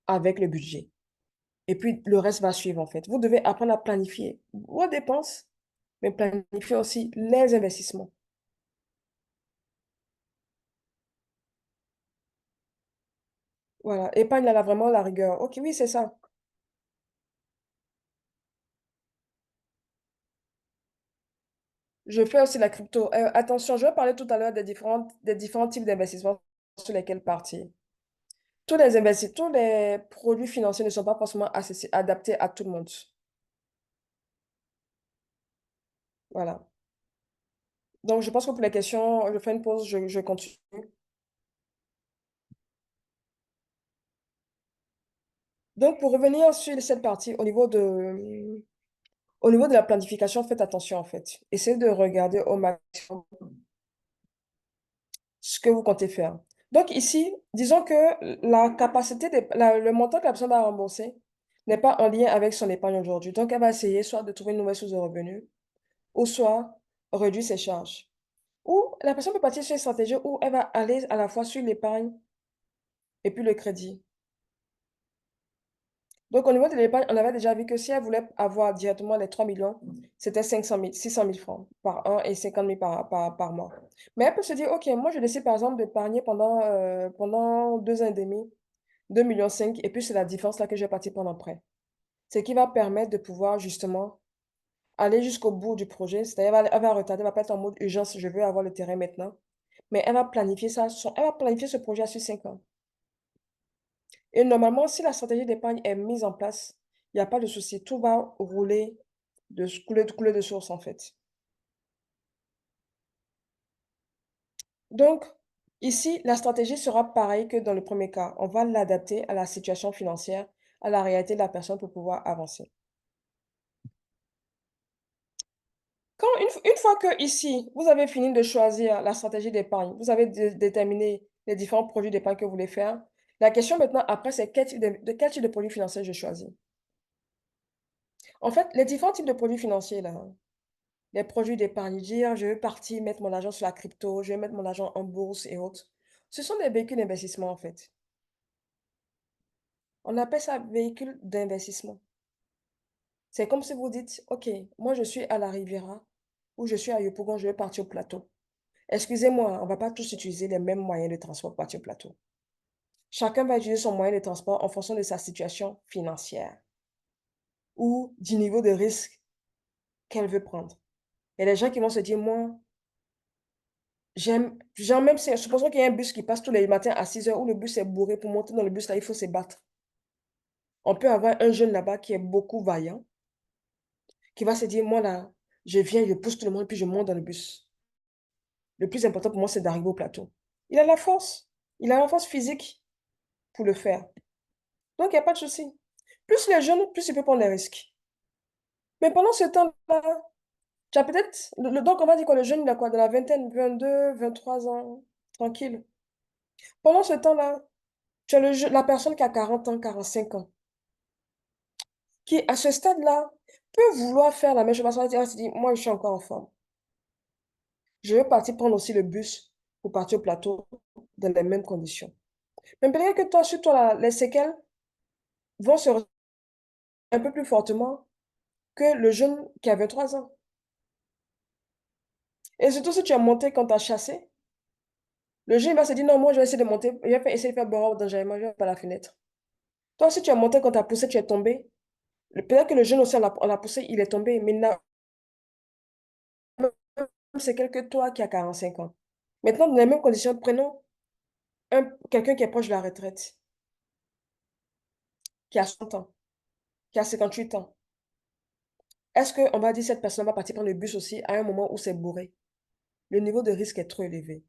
avec le budget. Et puis, le reste va suivre, en fait. Vous devez apprendre à planifier vos dépenses, mais planifier aussi les investissements. Voilà. Épargne là, vraiment la rigueur. OK, oui, c'est ça. Je fais aussi la crypto. Attention, je vais parler tout à l'heure des différents types d'investissements sur lesquels partir. Tous les produits financiers ne sont pas forcément adaptés à tout le monde. Voilà. Donc, je pense que pour les questions, je fais une pause, je continue. Donc, pour revenir sur cette partie, au niveau de la planification, faites attention en fait. Essayez de regarder au maximum ce que vous comptez faire. Donc ici, disons que la capacité le montant que la personne va rembourser n'est pas en lien avec son épargne aujourd'hui. Donc, elle va essayer soit de trouver une nouvelle source de revenus ou soit réduire ses charges. Ou la personne peut partir sur une stratégie où elle va aller à la fois sur l'épargne et puis le crédit. Donc, au niveau de l'épargne, on avait déjà vu que si elle voulait avoir directement les 3 millions, c'était 600 000 francs par an et 50 000 par mois. Mais elle peut se dire, OK, moi, je décide par exemple d'épargner pendant 2 ans et demi, 2,5 millions, et puis c'est la différence là que je vais partir prendre en prêt. Ce qui va permettre de pouvoir justement aller jusqu'au bout du projet. C'est-à-dire, elle va retarder, elle va pas être en mode urgence, je veux avoir le terrain maintenant. Mais elle va planifier ça, elle va planifier ce projet à sur 5 ans. Et normalement, si la stratégie d'épargne est mise en place, il y a pas de souci, tout va rouler couler de source, en fait. Donc, ici, la stratégie sera pareille que dans le premier cas. On va l'adapter à la situation financière, à la réalité de la personne pour pouvoir avancer. Quand une fois que ici, vous avez fini de choisir la stratégie d'épargne, vous avez déterminé les différents produits d'épargne que vous voulez faire, la question maintenant après, c'est quel type de produit financier je choisis. En fait, les différents types de produits financiers, là, les produits d'épargne, dire je veux partir mettre mon argent sur la crypto, je vais mettre mon argent en bourse et autres. Ce sont des véhicules d'investissement, en fait. On appelle ça véhicule d'investissement. C'est comme si vous dites, OK, moi je suis à la Riviera ou je suis à Yopougon, je vais partir au plateau. Excusez-moi, on ne va pas tous utiliser les mêmes moyens de transport pour partir au plateau. Chacun va utiliser son moyen de transport en fonction de sa situation financière ou du niveau de risque qu'elle veut prendre. Il y a des gens qui vont se dire, moi, genre même si, supposons qu'il y a un bus qui passe tous les matins à 6 heures où le bus est bourré, pour monter dans le bus là, il faut se battre. On peut avoir un jeune là-bas qui est beaucoup vaillant, qui va se dire, moi là, je viens, je pousse tout le monde, puis je monte dans le bus. Le plus important pour moi, c'est d'arriver au plateau. Il a la force. Il a la force physique pour le faire. Donc, il n'y a pas de souci. Plus les jeunes, plus ils peuvent prendre des risques. Mais pendant ce temps-là, tu as peut-être... Donc, on va dire que le jeune, il a quoi? De la vingtaine, 22, 23 ans, tranquille. Pendant ce temps-là, tu as la personne qui a 40 ans, 45 ans, qui, à ce stade-là, peut vouloir faire la même chose. Parce qu'elle se dit, moi, je suis encore en forme. Je vais partir prendre aussi le bus pour partir au plateau dans les mêmes conditions. Mais peut-être que toi, sur toi, les séquelles vont se ressentir un peu plus fortement que le jeune qui a 23 ans. Et surtout si tu as monté quand tu as chassé, le jeune il va se dire non, moi je vais essayer de monter, il va essayer de faire barrage dangereusement, je vais par la fenêtre. Toi, si tu as monté quand tu as poussé, tu es tombé. Peut-être que le jeune aussi, on l'a poussé, il est tombé, mais il n'a même séquelles que toi qui as 45 ans. Maintenant, dans les mêmes conditions, prenons quelqu'un qui est proche de la retraite, qui a 100 ans, qui a 58 ans. Est-ce qu'on va dire cette personne va partir prendre le bus aussi à un moment où c'est bourré? Le niveau de risque est trop élevé.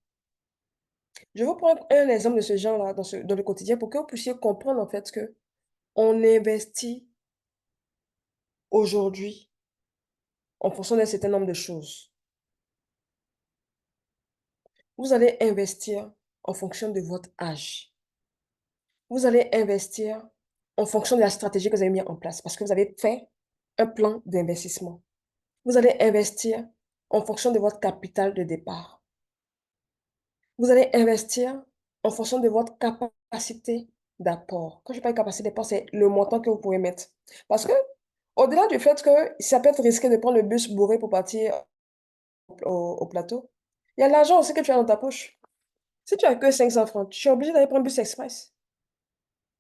Je vais vous prendre un exemple de ce genre-là dans le quotidien pour que vous puissiez comprendre en fait que on investit aujourd'hui en fonction d'un certain nombre de choses. Vous allez investir en fonction de votre âge. Vous allez investir en fonction de la stratégie que vous avez mis en place parce que vous avez fait un plan d'investissement. Vous allez investir en fonction de votre capital de départ. Vous allez investir en fonction de votre capacité d'apport. Quand je parle de capacité d'apport, c'est le montant que vous pouvez mettre. Parce que, au-delà du fait que ça peut être risqué de prendre le bus bourré pour partir au plateau, il y a l'argent aussi que tu as dans ta poche. Si tu as que 500 francs, tu es obligé d'aller prendre un bus express.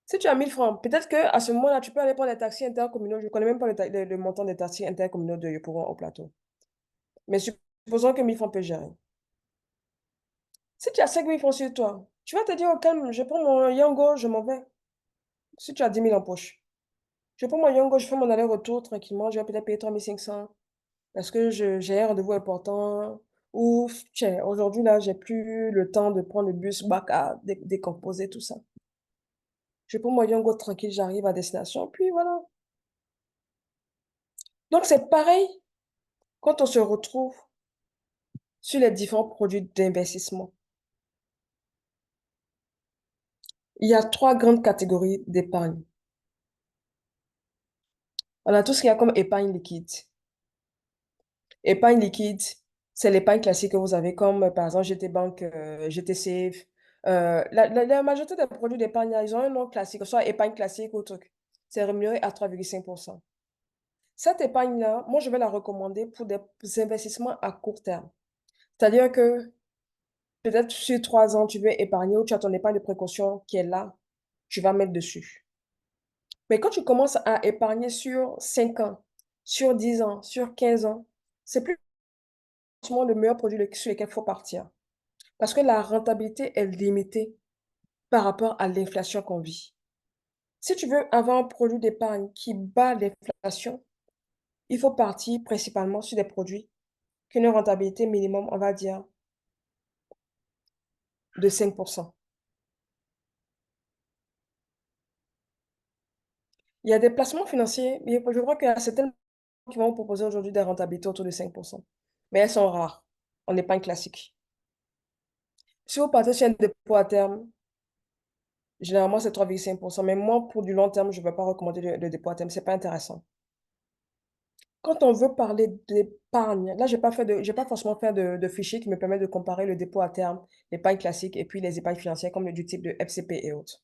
Si tu as 1000 francs, peut-être qu'à ce moment-là, tu peux aller prendre les taxis intercommunaux. Je ne connais même pas le montant des taxis intercommunaux de Yopougon au plateau. Mais supposons que 1000 francs peut gérer. Si tu as 5000 francs sur toi, tu vas te dire, au calme, je prends mon Yango, je m'en vais. Si tu as 10 000 en poche, je prends mon Yango, je fais mon aller-retour tranquillement, je vais peut-être payer 3500 parce que j'ai un rendez-vous important. Ou, tiens, aujourd'hui, là, j'ai plus le temps de prendre le bus, bac à décomposer, tout ça. Je prends mon Yango tranquille, j'arrive à destination, puis voilà. Donc, c'est pareil quand on se retrouve sur les différents produits d'investissement. Il y a trois grandes catégories d'épargne. On a tout ce qu'il y a comme épargne liquide. Épargne liquide, c'est l'épargne classique que vous avez, comme par exemple GT Bank, GT Safe. La majorité des produits d'épargne, là, ils ont un nom classique, soit épargne classique ou truc. C'est rémunéré à 3,5%. Cette épargne-là, moi, je vais la recommander pour des investissements à court terme. C'est-à-dire que peut-être sur 3 ans, tu veux épargner ou tu as ton épargne de précaution qui est là, tu vas mettre dessus. Mais quand tu commences à épargner sur 5 ans, sur 10 ans, sur 15 ans, c'est plus forcément le meilleur produit sur lequel il faut partir. Parce que la rentabilité est limitée par rapport à l'inflation qu'on vit. Si tu veux avoir un produit d'épargne qui bat l'inflation, il faut partir principalement sur des produits qui ont une rentabilité minimum, on va dire, de 5%. Il y a des placements financiers, mais je crois qu'il y a certaines qui vont vous proposer aujourd'hui des rentabilités autour de 5%. Mais elles sont rares. On n'est pas un classique. Si vous partez sur un dépôt à terme, généralement c'est 3,5%. Mais moi, pour du long terme, je ne vais pas recommander le dépôt à terme. Ce n'est pas intéressant. Quand on veut parler d'épargne, là, j'ai pas forcément fait de fichier qui me permet de comparer le dépôt à terme, l'épargne classique et puis les épargnes financières comme du type de FCP et autres.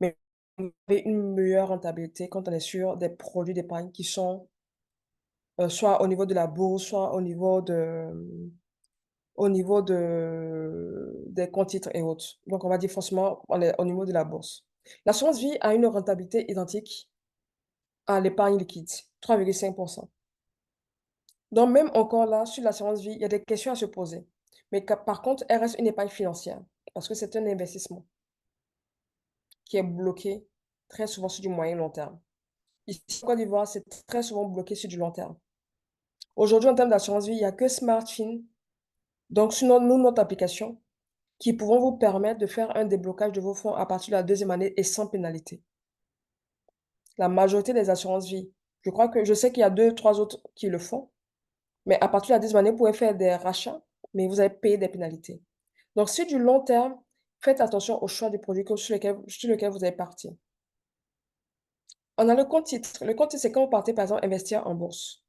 Mais vous avez une meilleure rentabilité quand on est sur des produits d'épargne qui sont soit au niveau de la bourse, soit des comptes titres et autres. Donc, on va dire forcément on est au niveau de la bourse. L'assurance vie a une rentabilité identique à l'épargne liquide, 3,5%. Donc, même encore là, sur l'assurance vie, il y a des questions à se poser. Mais par contre, elle reste une épargne financière parce que c'est un investissement qui est bloqué très souvent sur du moyen long terme. Ici, en Côte d'Ivoire, c'est très souvent bloqué sur du long terme. Aujourd'hui, en termes d'assurance vie, il n'y a que SmartFin, donc sur nous, notre application, qui pouvons vous permettre de faire un déblocage de vos fonds à partir de la deuxième année et sans pénalité. La majorité des assurances vie, je sais qu'il y a deux, trois autres qui le font, mais à partir de la deuxième année, vous pouvez faire des rachats, mais vous allez payer des pénalités. Donc, sur du long terme, faites attention au choix du produit sur lequel vous allez partir. On a le compte titre. Le compte titre, c'est quand vous partez, par exemple, investir en bourse.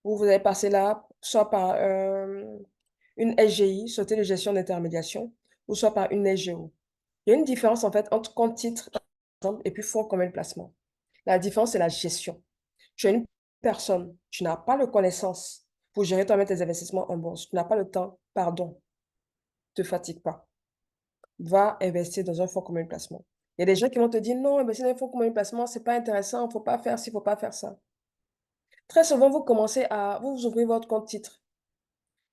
Vous allez passer là, soit par une SGI, Société de gestion d'intermédiation, ou soit par une SGO. Il y a une différence, en fait, entre compte titre, par exemple, et puis fonds commun de placement. La différence, c'est la gestion. Tu es une personne, tu n'as pas de connaissances pour gérer toi-même tes investissements en bourse. Tu n'as pas le temps, pardon, ne te fatigue pas. Va investir dans un fonds commun de placement. Il y a des gens qui vont te dire non, investir dans un fonds commun de placement, c'est pas intéressant, il ne faut pas faire ci, il ne faut pas faire ça. Très souvent, vous ouvrez votre compte titre,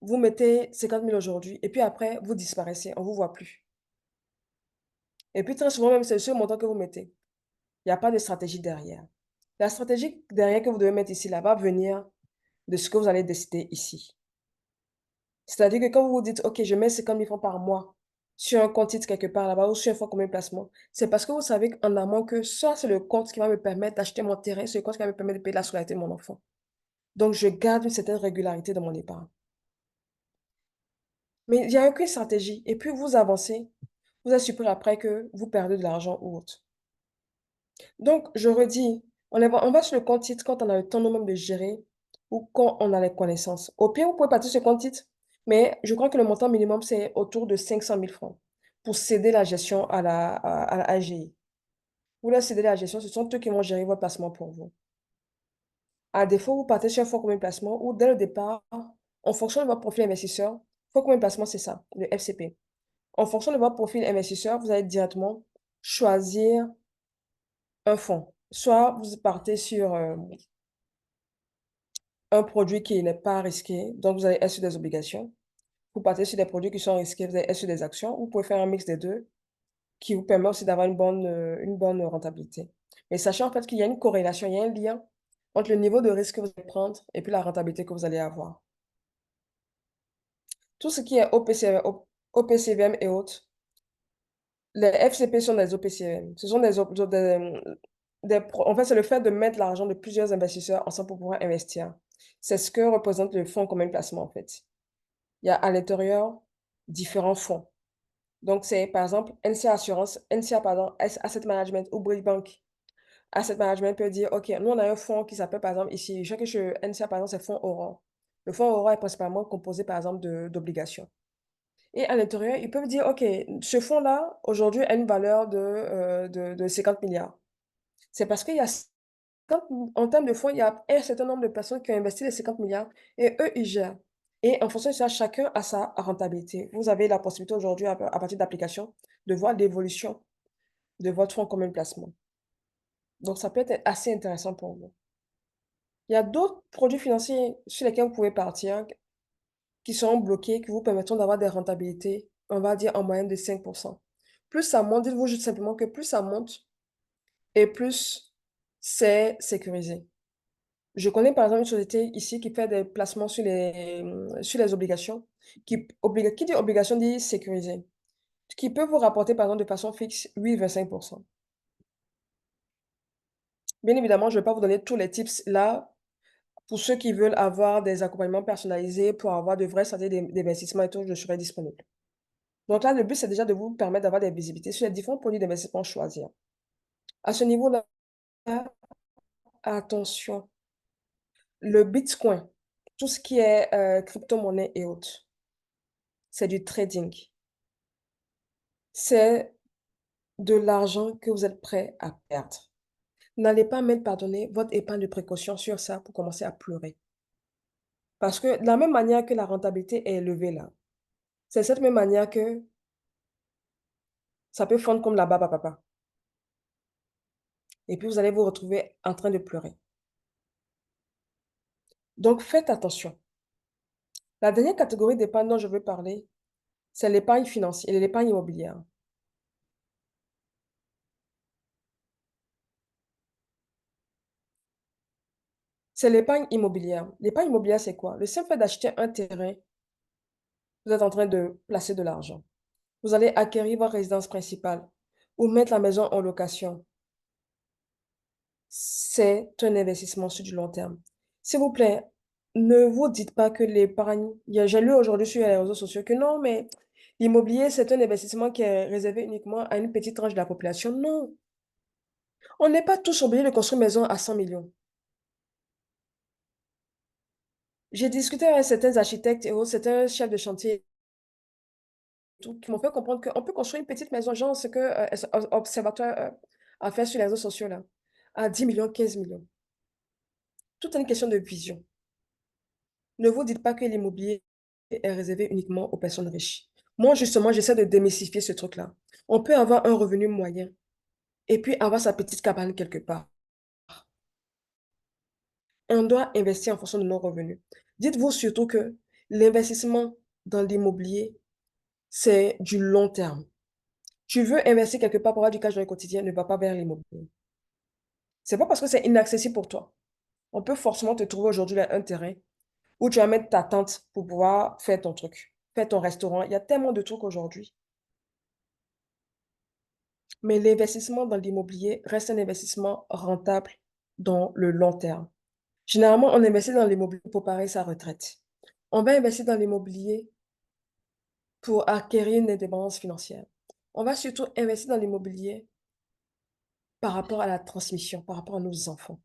vous mettez 50 000 aujourd'hui, et puis après, vous disparaissez, on ne vous voit plus. Et puis très souvent, même, c'est ce montant que vous mettez. Il n'y a pas de stratégie derrière. La stratégie derrière que vous devez mettre ici, là, va venir de ce que vous allez décider ici. C'est-à-dire que quand vous vous dites, OK, je mets 50 000 francs par mois sur un compte titre quelque part là-bas ou sur un fonds commun de placement, c'est parce que vous savez en amont que soit c'est le compte qui va me permettre d'acheter mon terrain, c'est le compte qui va me permettre de payer la scolarité de mon enfant. Donc, je garde une certaine régularité dans mon épargne. Mais il n'y a aucune stratégie. Et puis, vous avancez, vous êtes surpris après que vous perdez de l'argent ou autre. Donc, je redis, on va sur le compte titre quand on a le temps nous-mêmes de gérer ou quand on a les connaissances. Au pire, vous pouvez partir sur le compte titre, mais je crois que le montant minimum, c'est autour de 500 000 francs pour céder la gestion à la AGI. Vous leur cédez la gestion, ce sont eux qui vont gérer votre placement pour vous. À défaut, vous partez sur un fonds commun de placement où, dès le départ, en fonction de votre profil investisseur, fonds commun de placement, c'est ça, le FCP. En fonction de votre profil investisseur, vous allez directement choisir un fonds. Soit vous partez sur un produit qui n'est pas risqué, donc vous allez être sur des obligations. Vous partez sur des produits qui sont risqués, vous allez être sur des actions. Vous pouvez faire un mix des deux qui vous permet aussi d'avoir une bonne rentabilité. Mais sachez en fait qu'il y a une corrélation, il y a un lien entre le niveau de risque que vous allez prendre et puis la rentabilité que vous allez avoir. Tout ce qui est OPCVM et autres, les FCP sont des OPCVM. Ce sont en fait, c'est le fait de mettre l'argent de plusieurs investisseurs ensemble pour pouvoir investir. C'est ce que représente le fonds commun de placement, en fait. Il y a à l'intérieur différents fonds. Donc, c'est par exemple NCA Assurance, NCA, pardon, Asset Management ou Bridge Bank. Asset Management peut dire, OK, nous, on a un fonds qui s'appelle, par exemple, ici, je sais que chez NCA, par exemple, c'est fonds Aurore. Le fonds Aurore est principalement composé, par exemple, d'obligations. Et à l'intérieur, ils peuvent dire, OK, ce fonds-là, aujourd'hui, a une valeur de 50 milliards. C'est parce qu'il y a en termes de fonds, il y a un certain nombre de personnes qui ont investi les 50 milliards et eux, ils gèrent. Et en fonction de ça, chacun a sa rentabilité. Vous avez la possibilité aujourd'hui, à partir d'applications, de voir l'évolution de votre fonds commun de placement. Donc, ça peut être assez intéressant pour vous. Il y a d'autres produits financiers sur lesquels vous pouvez partir qui seront bloqués, qui vous permettront d'avoir des rentabilités, on va dire en moyenne de 5%. Plus ça monte, dites-vous juste simplement que plus ça monte et plus c'est sécurisé. Je connais par exemple une société ici qui fait des placements sur les obligations, qui dit obligation dit sécurisé, qui peut vous rapporter par exemple de façon fixe 8,25%. Bien évidemment, je ne vais pas vous donner tous les tips là. Pour ceux qui veulent avoir des accompagnements personnalisés, pour avoir de vraies stratégies d'investissement et tout, je serai disponible. Donc là, le but, c'est déjà de vous permettre d'avoir des visibilités sur les différents produits d'investissement choisis. À ce niveau-là, attention, le Bitcoin, tout ce qui est crypto-monnaie et autres, c'est du trading. C'est de l'argent que vous êtes prêt à perdre. N'allez pas mettre, pardonnez, votre épargne de précaution sur ça pour commencer à pleurer. Parce que de la même manière que la rentabilité est élevée là, c'est de cette même manière que ça peut fondre comme la barbe à papa. Et puis vous allez vous retrouver en train de pleurer. Donc faites attention. La dernière catégorie d'épargne dont je veux parler, c'est l'épargne financière et l'épargne immobilière. C'est l'épargne immobilière. L'épargne immobilière, c'est quoi? Le simple fait d'acheter un terrain, vous êtes en train de placer de l'argent. Vous allez acquérir votre résidence principale ou mettre la maison en location. C'est un investissement sur du long terme. S'il vous plaît, ne vous dites pas que l'épargne, j'ai lu aujourd'hui sur les réseaux sociaux que non, mais l'immobilier, c'est un investissement qui est réservé uniquement à une petite tranche de la population. Non, on n'est pas tous obligés de construire une maison à 100 millions. J'ai discuté avec certains architectes et autres, certains chefs de chantier et tout, qui m'ont fait comprendre qu'on peut construire une petite maison, genre ce que Observatoire a fait sur les réseaux sociaux là, à 10 millions, 15 millions. Tout est une question de vision. Ne vous dites pas que l'immobilier est réservé uniquement aux personnes riches. Moi, justement, j'essaie de démystifier ce truc-là. On peut avoir un revenu moyen et puis avoir sa petite cabane quelque part. On doit investir en fonction de nos revenus. Dites-vous surtout que l'investissement dans l'immobilier, c'est du long terme. Tu veux investir quelque part pour avoir du cash dans le quotidien, ne va pas vers l'immobilier. C'est pas parce que c'est inaccessible pour toi. On peut forcément te trouver aujourd'hui un terrain où tu vas mettre ta tente pour pouvoir faire ton truc, faire ton restaurant. Il y a tellement de trucs aujourd'hui. Mais l'investissement dans l'immobilier reste un investissement rentable dans le long terme. Généralement, on investit dans l'immobilier pour préparer sa retraite. On va investir dans l'immobilier pour acquérir une indépendance financière. On va surtout investir dans l'immobilier par rapport à la transmission, par rapport à nos enfants.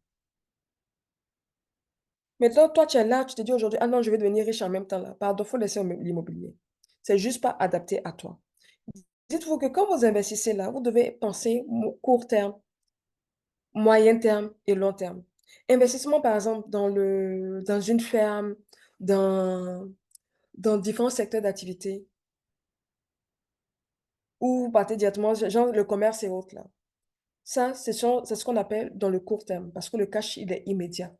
Maintenant, toi, tu es là, tu te dis aujourd'hui, ah non, je vais devenir riche en même temps là. Pardon, il faut laisser l'immobilier. C'est juste pas adapté à toi. Dites-vous que quand vous investissez là, vous devez penser court terme, moyen terme et long terme. Investissement, par exemple, dans une ferme, dans, dans différents secteurs d'activité, ou vous partez directement, genre le commerce et autres là. Ça, c'est ce qu'on appelle dans le court terme, parce que le cash, il est immédiat.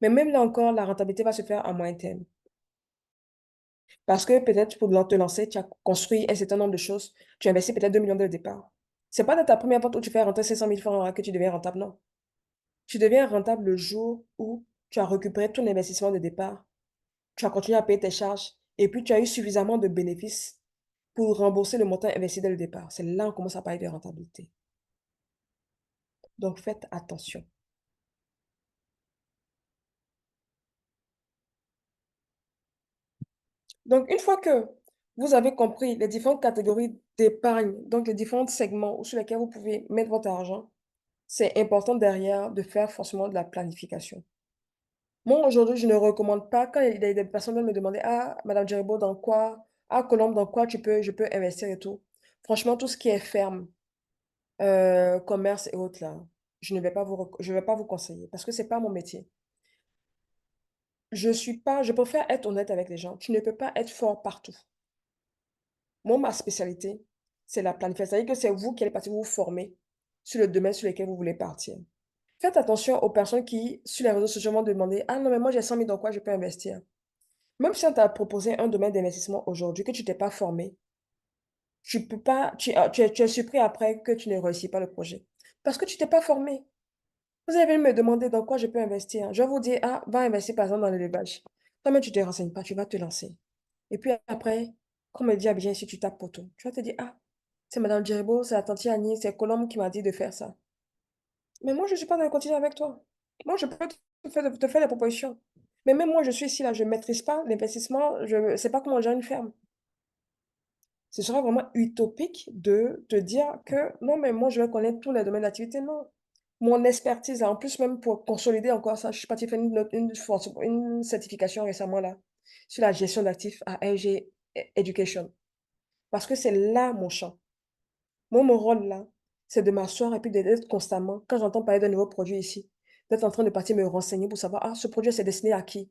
Mais même là encore, la rentabilité va se faire à moyen terme. Parce que peut-être pour te lancer, tu as construit un certain nombre de choses, tu investis peut-être 2 millions dès le départ. C'est pas dans ta première vente où tu fais rentrer 500 000 francs que tu deviens rentable, non. Tu deviens rentable le jour où tu as récupéré ton investissement de départ, tu as continué à payer tes charges et puis tu as eu suffisamment de bénéfices pour rembourser le montant investi dès le départ. C'est là qu'on commence à parler de rentabilité. Donc faites attention. Donc une fois que vous avez compris les différentes catégories d'épargne, donc les différents segments sur lesquels vous pouvez mettre votre argent, c'est important derrière de faire forcément de la planification. Moi, aujourd'hui, je ne recommande pas quand il y a des personnes viennent me demander, ah, Madame Djeribo, dans quoi, ah, Colombe, dans quoi je peux investir et tout. Franchement, tout ce qui est ferme, commerce et autres là, je vais pas vous conseiller parce que c'est pas mon métier. Je préfère être honnête avec les gens. Tu ne peux pas être fort partout. Moi, ma spécialité, c'est la planification. C'est-à-dire que c'est vous qui allez partir vous former sur le domaine sur lequel vous voulez partir. Faites attention aux personnes qui, sur les réseaux sociaux, vont demander, ah non, mais moi j'ai 100 000 dans quoi je peux investir. Même si on t'a proposé un domaine d'investissement aujourd'hui que tu t'es pas formé, Tu peux pas, tu es surpris après que tu ne réussis pas le projet. Parce que tu t'es pas formé. Vous allez venir me demander dans quoi je peux investir. Je vais vous dire, ah, va investir par exemple dans l'élevage. Toi-même, tu ne te renseignes pas, tu vas te lancer. Et puis après, comme elle dit à bien, si tu tapes poteau, tu vas te dire, ah, c'est Madame Djeribo, c'est la tante Annie, c'est Colombe qui m'a dit de faire ça. Mais moi, je ne suis pas dans le quotidien avec toi. Moi, je peux te faire des propositions. Mais même moi, je suis ici, là, je ne maîtrise pas l'investissement, je ne sais pas comment gérer une ferme. Ce serait vraiment utopique de te dire que non, mais moi, je vais connaître tous les domaines d'activité. Non. Mon expertise, là, en plus, même pour consolider encore ça, je suis partie faire une certification récemment là, sur la gestion d'actifs à LG Education. Parce que c'est là mon champ. Moi, mon rôle là, c'est de m'asseoir et puis d'être constamment, quand j'entends parler d'un nouveau produit ici, d'être en train de partir me renseigner pour savoir, ah, ce produit, c'est destiné à qui?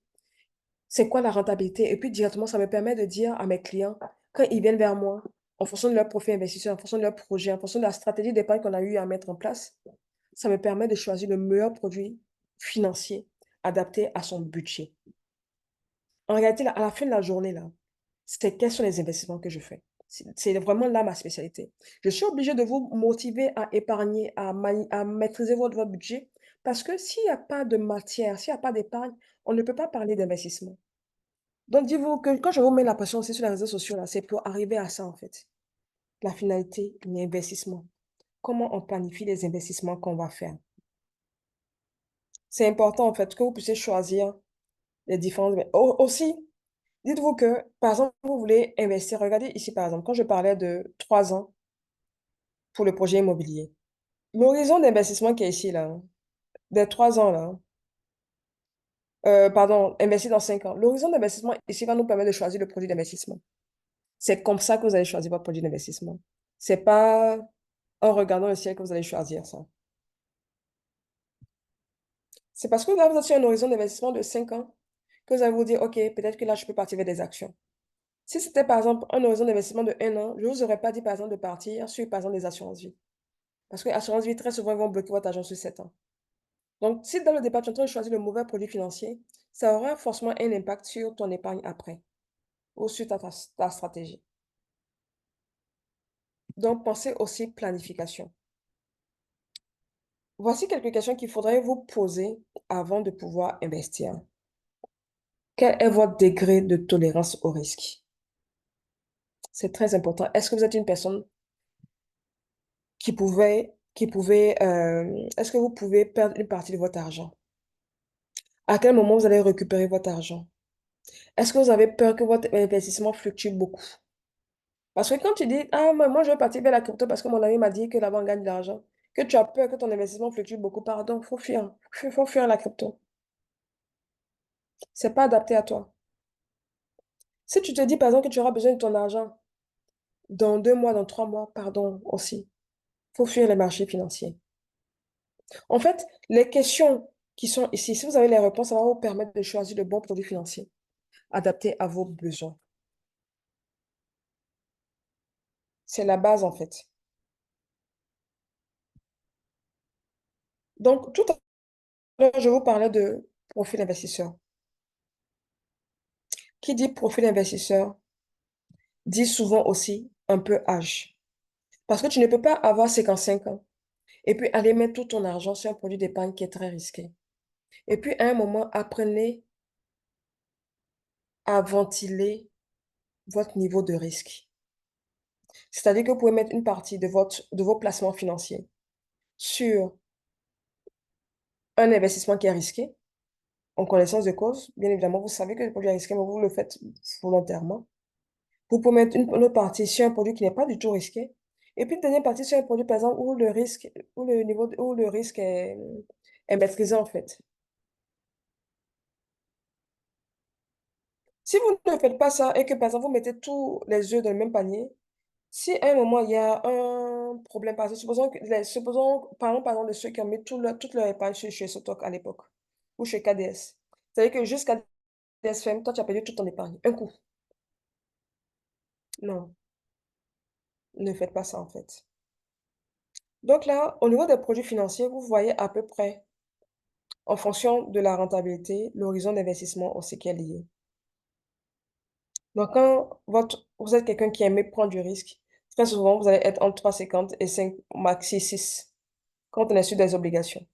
C'est quoi la rentabilité? Et puis directement, ça me permet de dire à mes clients, quand ils viennent vers moi, en fonction de leur profil investisseur, en fonction de leur projet, en fonction de la stratégie d'épargne qu'on a eu à mettre en place, ça me permet de choisir le meilleur produit financier adapté à son budget. En réalité, là, à la fin de la journée, là, c'est quels sont les investissements que je fais. C'est vraiment là ma spécialité. Je suis obligée de vous motiver à épargner, à maîtriser votre budget, parce que s'il n'y a pas de matière, s'il n'y a pas d'épargne, on ne peut pas parler d'investissement. Donc, dites-vous que quand je vous mets la pression aussi sur les réseaux sociaux, là, c'est pour arriver à ça, en fait. La finalité, l'investissement. Comment on planifie les investissements qu'on va faire. C'est important, en fait, que vous puissiez choisir les différents. Aussi, dites-vous que, par exemple, vous voulez investir. Regardez ici, par exemple, quand je parlais de 3 ans pour le projet immobilier. L'horizon d'investissement qui est ici, là, des 3 ans, là, pardon, investi dans 5 ans. L'horizon d'investissement ici va nous permettre de choisir le produit d'investissement. C'est comme ça que vous allez choisir votre produit d'investissement. C'est pas en regardant le ciel que vous allez choisir ça. C'est parce que là, vous êtes sur un horizon d'investissement de 5 ans que vous allez vous dire, OK, peut-être que là, je peux partir vers des actions. Si c'était par exemple un horizon d'investissement de 1 an, je ne vous aurais pas dit par exemple de partir sur par exemple des assurances vie. Parce que assurance vie, très souvent, ils vont bloquer votre argent sur 7 ans. Donc, si dans le départ, tu es en train de choisir le mauvais produit financier, ça aura forcément un impact sur ton épargne après ou sur ta stratégie. Donc, pensez aussi planification. Voici quelques questions qu'il faudrait vous poser avant de pouvoir investir. Quel est votre degré de tolérance au risque? C'est très important. Est-ce que vous êtes une personne est-ce que vous pouvez perdre une partie de votre argent? À quel moment vous allez récupérer votre argent? Est-ce que vous avez peur que votre investissement fluctue beaucoup? Parce que quand tu dis, ah, moi je vais partir vers la crypto parce que mon ami m'a dit que là-bas on gagne de l'argent, que tu as peur que ton investissement fluctue beaucoup, pardon, faut fuir la crypto. C'est pas adapté à toi. Si tu te dis, par exemple, que tu auras besoin de ton argent dans 2 mois, dans 3 mois, pardon, aussi, faut fuir les marchés financiers. En fait, les questions qui sont ici, si vous avez les réponses, ça va vous permettre de choisir le bon produit financier adapté à vos besoins. C'est la base, en fait. Donc, tout à l'heure, je vous parlais de profil investisseur. Qui dit profil investisseur dit souvent aussi un peu âge. Parce que tu ne peux pas avoir 55 ans et puis aller mettre tout ton argent sur un produit d'épargne qui est très risqué. Et puis, à un moment, apprenez à ventiler votre niveau de risque. C'est-à-dire que vous pouvez mettre une partie de vos placements financiers sur un investissement qui est risqué, en connaissance de cause. Bien évidemment, vous savez que le produit est risqué, mais vous le faites volontairement. Vous pouvez mettre une autre partie sur un produit qui n'est pas du tout risqué. Et puis, une dernière partie sur un produit, par exemple, où le risque, où le risque est maîtrisé, en fait. Si vous ne faites pas ça et que, par exemple, vous mettez tous les œufs dans le même panier, si à un moment, il y a un problème, par exemple, par exemple, de ceux qui ont mis toute leur épargne chez Sotoc à l'époque, ou chez KDS. C'est-à-dire que jusqu'à KDS Ferme, toi, tu as perdu toute ton épargne, un coup. Non, ne faites pas ça, en fait. Donc là, au niveau des produits financiers, vous voyez à peu près, en fonction de la rentabilité, l'horizon d'investissement aussi qui est lié. Donc, quand vous êtes quelqu'un qui aime prendre du risque, Très souvent, vous allez être entre 3,50 et 5, maxi 6, quand on est sur des obligations.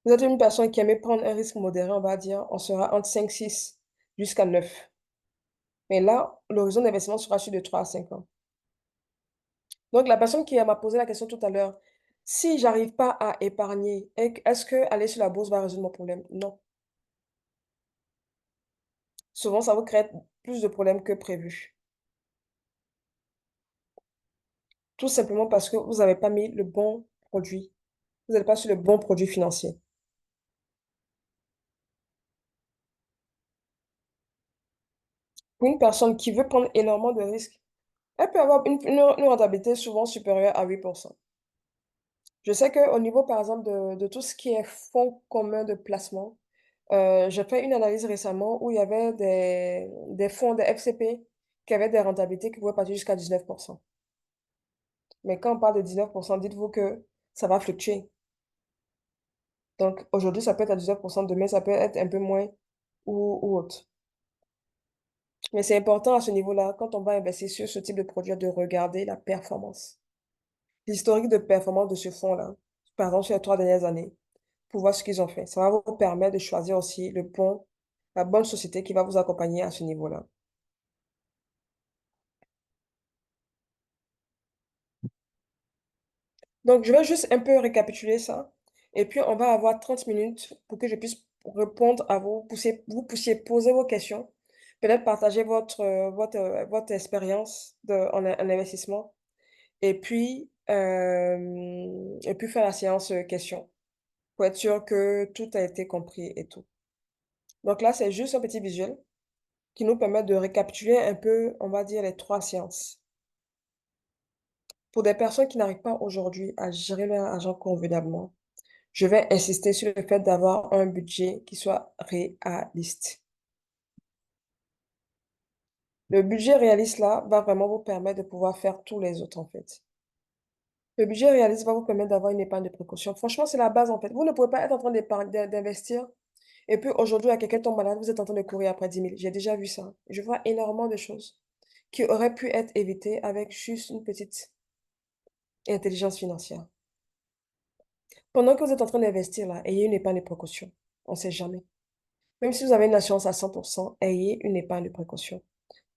Vous êtes une personne qui aime prendre un risque modéré, on va dire, on sera entre 5, 6 jusqu'à 9. Mais là, l'horizon d'investissement sera sur de 3 à 5 ans. Donc, la personne qui m'a posé la question tout à l'heure, si j'arrive pas à épargner, est-ce que aller sur la bourse va résoudre mon problème? Non. Souvent, ça vous crée plus de problèmes que prévu. Tout simplement parce que vous n'avez pas mis le bon produit. Vous n'êtes pas sur le bon produit financier. Pour une personne qui veut prendre énormément de risques, elle peut avoir une rentabilité souvent supérieure à 8%. Je sais qu'au niveau, par exemple, de tout ce qui est fonds communs de placement, j'ai fait une analyse récemment où il y avait des fonds, des FCP, qui avaient des rentabilités qui pouvaient partir jusqu'à 19%. Mais quand on parle de 19%, dites-vous que ça va fluctuer. Donc aujourd'hui, ça peut être à 19%, demain, ça peut être un peu moins ou autre. Mais c'est important à ce niveau-là, quand on va investir sur ce type de produit, de regarder la performance. L'historique de performance de ce fonds-là, par exemple sur les 3 dernières années, pour voir ce qu'ils ont fait. Ça va vous permettre de choisir aussi la bonne société qui va vous accompagner à ce niveau-là. Donc, je vais juste un peu récapituler ça. Et puis, on va avoir 30 minutes pour que je puisse répondre à vous puissiez poser vos questions, peut-être partager votre expérience en investissement, et puis faire la séance questions pour être sûr que tout a été compris et tout. Donc là, c'est juste un petit visuel qui nous permet de récapituler un peu, on va dire, les 3 séances. Pour des personnes qui n'arrivent pas aujourd'hui à gérer leur argent convenablement, je vais insister sur le fait d'avoir un budget qui soit réaliste. Le budget réaliste, là, va vraiment vous permettre de pouvoir faire tous les autres, en fait. Le budget réaliste va vous permettre d'avoir une épargne de précaution. Franchement, c'est la base, en fait. Vous ne pouvez pas être en train d'investir, et puis aujourd'hui, à quelqu'un tombe malade, vous êtes en train de courir après 10 000. J'ai déjà vu ça. Je vois énormément de choses qui auraient pu être évitées avec juste une petite intelligence financière. Pendant que vous êtes en train d'investir, là, ayez une épargne de précaution. On ne sait jamais. Même si vous avez une assurance à 100%, ayez une épargne de précaution.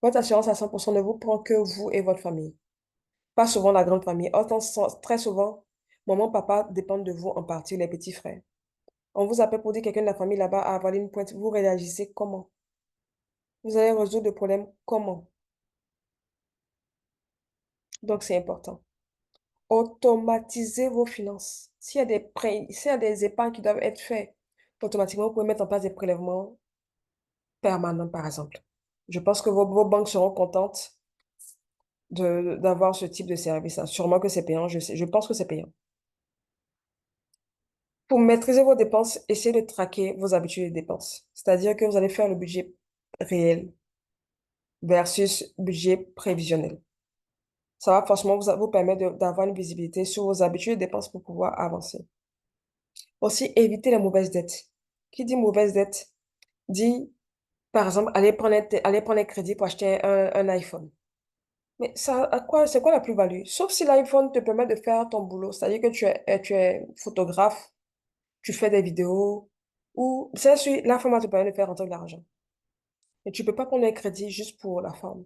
Votre assurance à 100% ne vous prend que vous et votre famille. Pas souvent la grande famille. Très souvent, maman, papa dépendent de vous en partie, les petits frères. On vous appelle pour dire que quelqu'un de la famille là-bas a avalé une pointe. Vous réagissez comment? Vous allez résoudre le problème comment? Donc, c'est important. Automatisez vos finances. S'il y a des prêts, s'il y a des épargnes qui doivent être faits, automatiquement, vous pouvez mettre en place des prélèvements permanents, par exemple. Je pense que vos banques seront contentes d'avoir ce type de service-là. Sûrement que c'est payant, je sais, je pense que c'est payant. Pour maîtriser vos dépenses, essayez de traquer vos habitudes de dépenses. C'est-à-dire que vous allez faire le budget réel versus budget prévisionnel. Ça va forcément vous permettre d'avoir une visibilité sur vos habitudes de dépenses pour pouvoir avancer. Aussi, éviter les mauvaises dettes. Qui dit mauvaise dette dit, par exemple, aller prendre un crédit pour acheter un iPhone. Mais ça, c'est quoi la plus-value? Sauf si l'iPhone te permet de faire ton boulot, c'est-à-dire que tu es photographe, tu fais des vidéos, ou c'est sûr, la forme te permet de faire rentrer de l'argent. Mais tu peux pas prendre un crédit juste pour la forme.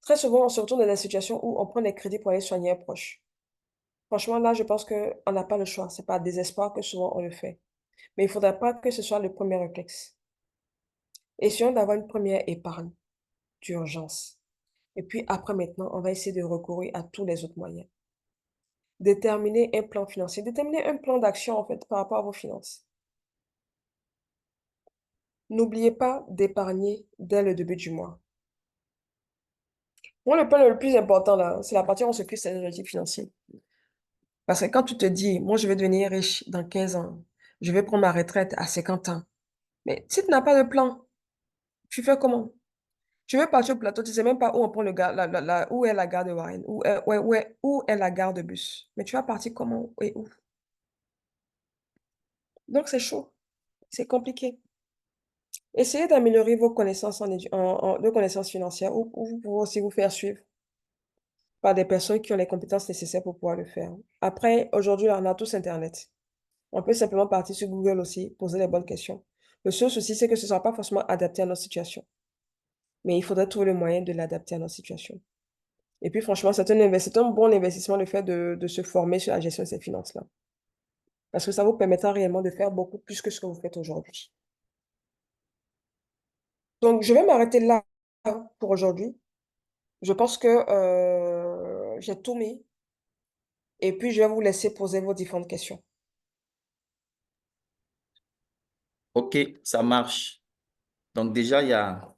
Très souvent, on se retrouve dans des situations où on prend des crédits pour aller soigner un proche. Franchement, là, je pense qu'on n'a pas le choix. C'est par désespoir que souvent on le fait. Mais il ne faudrait pas que ce soit le premier réflexe. Essayons d'avoir une première épargne d'urgence. Et puis après, maintenant, on va essayer de recourir à tous les autres moyens. Déterminer un plan financier, déterminer un plan d'action, en fait, par rapport à vos finances. N'oubliez pas d'épargner dès le début du mois. Moi, le plan le plus important, là, c'est la partie où on se fixe ses objectifs financiers. Parce que quand tu te dis, moi, je vais devenir riche dans 15 ans, je vais prendre ma retraite à 50 ans. Mais si tu n'as pas de plan, tu fais comment? Tu veux partir au plateau, tu ne sais même pas où on prend où est la gare de Warren, où est la gare de bus. Mais tu vas partir comment et où? Donc, c'est chaud, c'est compliqué. essayez d'améliorer vos connaissances de connaissances financières ou vous pouvez aussi vous faire suivre par des personnes qui ont les compétences nécessaires pour pouvoir le faire. Après, aujourd'hui, on a tous Internet. On peut simplement partir sur Google aussi, poser les bonnes questions. Le seul souci, c'est que ce ne sera pas forcément adapté à notre situation. Mais il faudrait trouver le moyen de l'adapter à notre situation. Et puis, franchement, c'est un bon investissement le fait de se former sur la gestion de ces finances-là. Parce que ça vous permettra réellement de faire beaucoup plus que ce que vous faites aujourd'hui. Donc, je vais m'arrêter là pour aujourd'hui. Je pense que j'ai tout mis. Et puis, je vais vous laisser poser vos différentes questions. Ok, ça marche. Donc déjà, il y a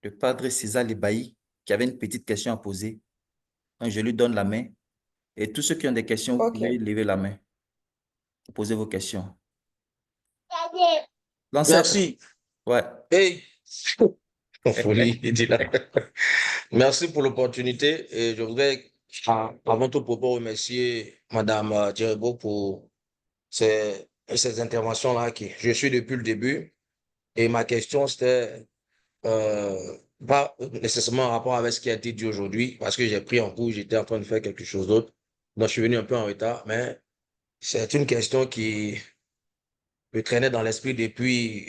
le padre César Libaï qui avait une petite question à poser. Donc, je lui donne la main. Et tous ceux qui ont des questions, vous pouvez OK. lever la main pour poser vos questions. L'ancêtre, Merci. ouais. Hey, folie, il dit là. Merci pour l'opportunité et je voudrais avant tout pour remercier Madame Djerebo pour ces interventions-là qui je suis depuis le début et ma question c'était pas nécessairement en rapport avec ce qui a été dit aujourd'hui parce que j'ai pris en cours, j'étais en train de faire quelque chose d'autre. Donc je suis venu un peu en retard, mais c'est une question qui me traînait dans l'esprit depuis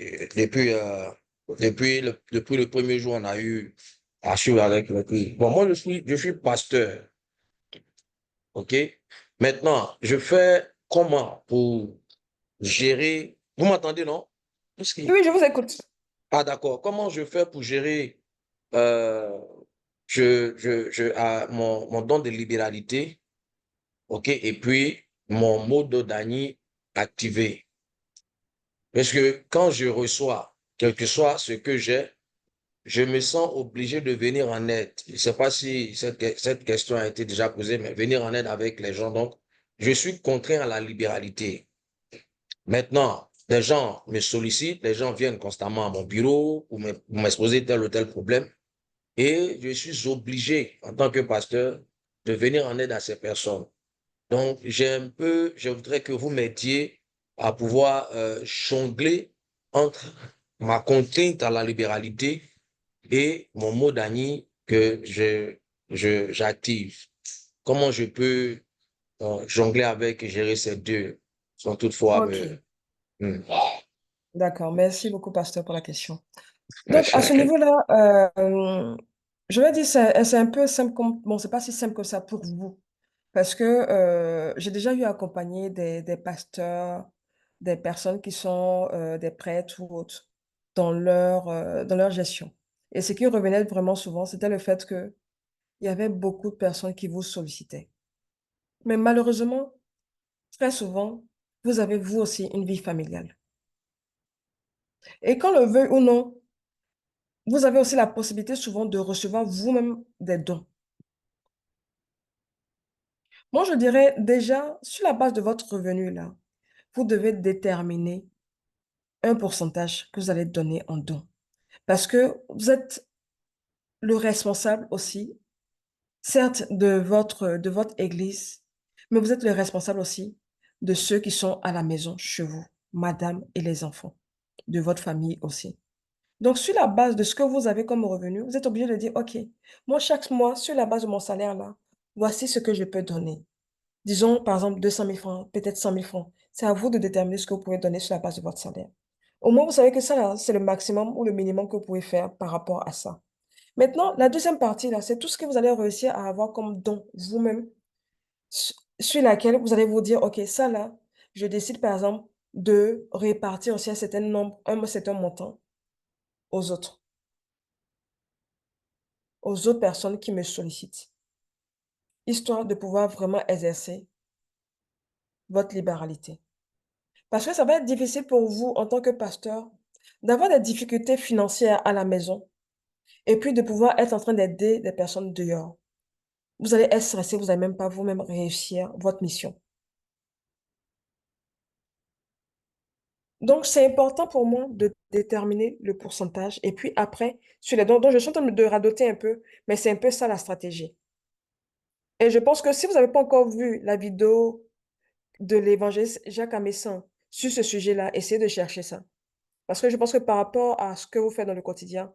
le premier jour on a eu à suivre avec le prix. Bon, moi, je suis pasteur, OK? Maintenant, je fais comment pour gérer... Vous m'entendez, non? Oui, oui, je vous écoute. Ah, d'accord. Comment je fais pour gérer mon don de libéralité, OK? Et puis, mon mode d'Ani activé. Parce que quand je reçois, quel que soit ce que j'ai, je me sens obligé de venir en aide. Je ne sais pas si cette question a été déjà posée, mais venir en aide avec les gens. Donc, je suis contraint à la libéralité. Maintenant, les gens me sollicitent, les gens viennent constamment à mon bureau pour m'exposer tel ou tel problème. Et je suis obligé, en tant que pasteur, de venir en aide à ces personnes. Donc, je voudrais que vous m'aidiez à pouvoir jongler entre ma contrainte à la libéralité et mon mot d'Annie que j'active. Comment je peux jongler avec et gérer ces deux sans toutefois me... OK. Hmm. D'accord. Merci beaucoup, pasteur, pour la question. Donc, à ce niveau-là, je vais dire, c'est un peu simple comme, bon, c'est pas si simple que ça pour vous. Parce que j'ai déjà eu à accompagner des pasteurs, des personnes qui sont des prêtres ou autres dans leur gestion. Et ce qui revenait vraiment souvent, c'était le fait qu'il y avait beaucoup de personnes qui vous sollicitaient. Mais malheureusement, très souvent, vous avez vous aussi une vie familiale. Et qu'on le veuille ou non, vous avez aussi la possibilité souvent de recevoir vous-même des dons. Moi, je dirais déjà, sur la base de votre revenu, là, vous devez déterminer un pourcentage que vous allez donner en dons. Parce que vous êtes le responsable aussi, certes, de votre église, mais vous êtes le responsable aussi de ceux qui sont à la maison chez vous, madame et les enfants, de votre famille aussi. Donc, sur la base de ce que vous avez comme revenu, vous êtes obligé de dire, OK, moi, chaque mois, sur la base de mon salaire, là, voici ce que je peux donner. Disons, par exemple, 200 000 francs, peut-être 100 000 francs. C'est à vous de déterminer ce que vous pouvez donner sur la base de votre salaire. Au moins, vous savez que ça, là, c'est le maximum ou le minimum que vous pouvez faire par rapport à ça. Maintenant, la deuxième partie, là, c'est tout ce que vous allez réussir à avoir comme don vous-même, sur laquelle vous allez vous dire, OK, ça, là, je décide, par exemple, de répartir aussi un certain nombre, un certain montant aux autres personnes qui me sollicitent, histoire de pouvoir vraiment exercer votre libéralité. Parce que ça va être difficile pour vous, en tant que pasteur, d'avoir des difficultés financières à la maison et puis de pouvoir être en train d'aider des personnes dehors. Vous allez être stressé, vous n'allez même pas vous-même réussir votre mission. Donc, c'est important pour moi de déterminer le pourcentage. Et puis après, sur les dons, donc je suis en train de radoter un peu, mais c'est un peu ça la stratégie. Et je pense que si vous n'avez pas encore vu la vidéo de l'évangéliste Jacques Amessin sur ce sujet-là, essayez de chercher ça. Parce que je pense que par rapport à ce que vous faites dans le quotidien,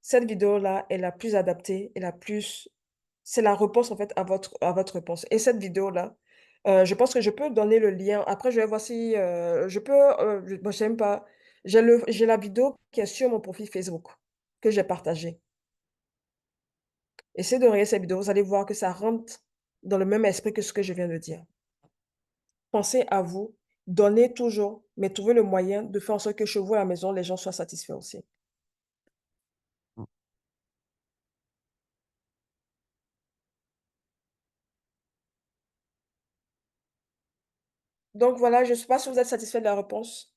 cette vidéo-là est la plus adaptée et la plus c'est la réponse, en fait, à votre réponse et cette vidéo-là, je pense que je peux donner le lien. Après, je vais voir si, je peux, je sais même pas. J'ai la vidéo qui est sur mon profil Facebook que j'ai partagée. Essayez de regarder cette vidéo, vous allez voir que ça rentre dans le même esprit que ce que je viens de dire. Pensez à vous, donnez toujours, mais trouvez le moyen de faire en sorte que chez vous à la maison, les gens soient satisfaits aussi. Donc voilà, je ne sais pas si vous êtes satisfait de la réponse.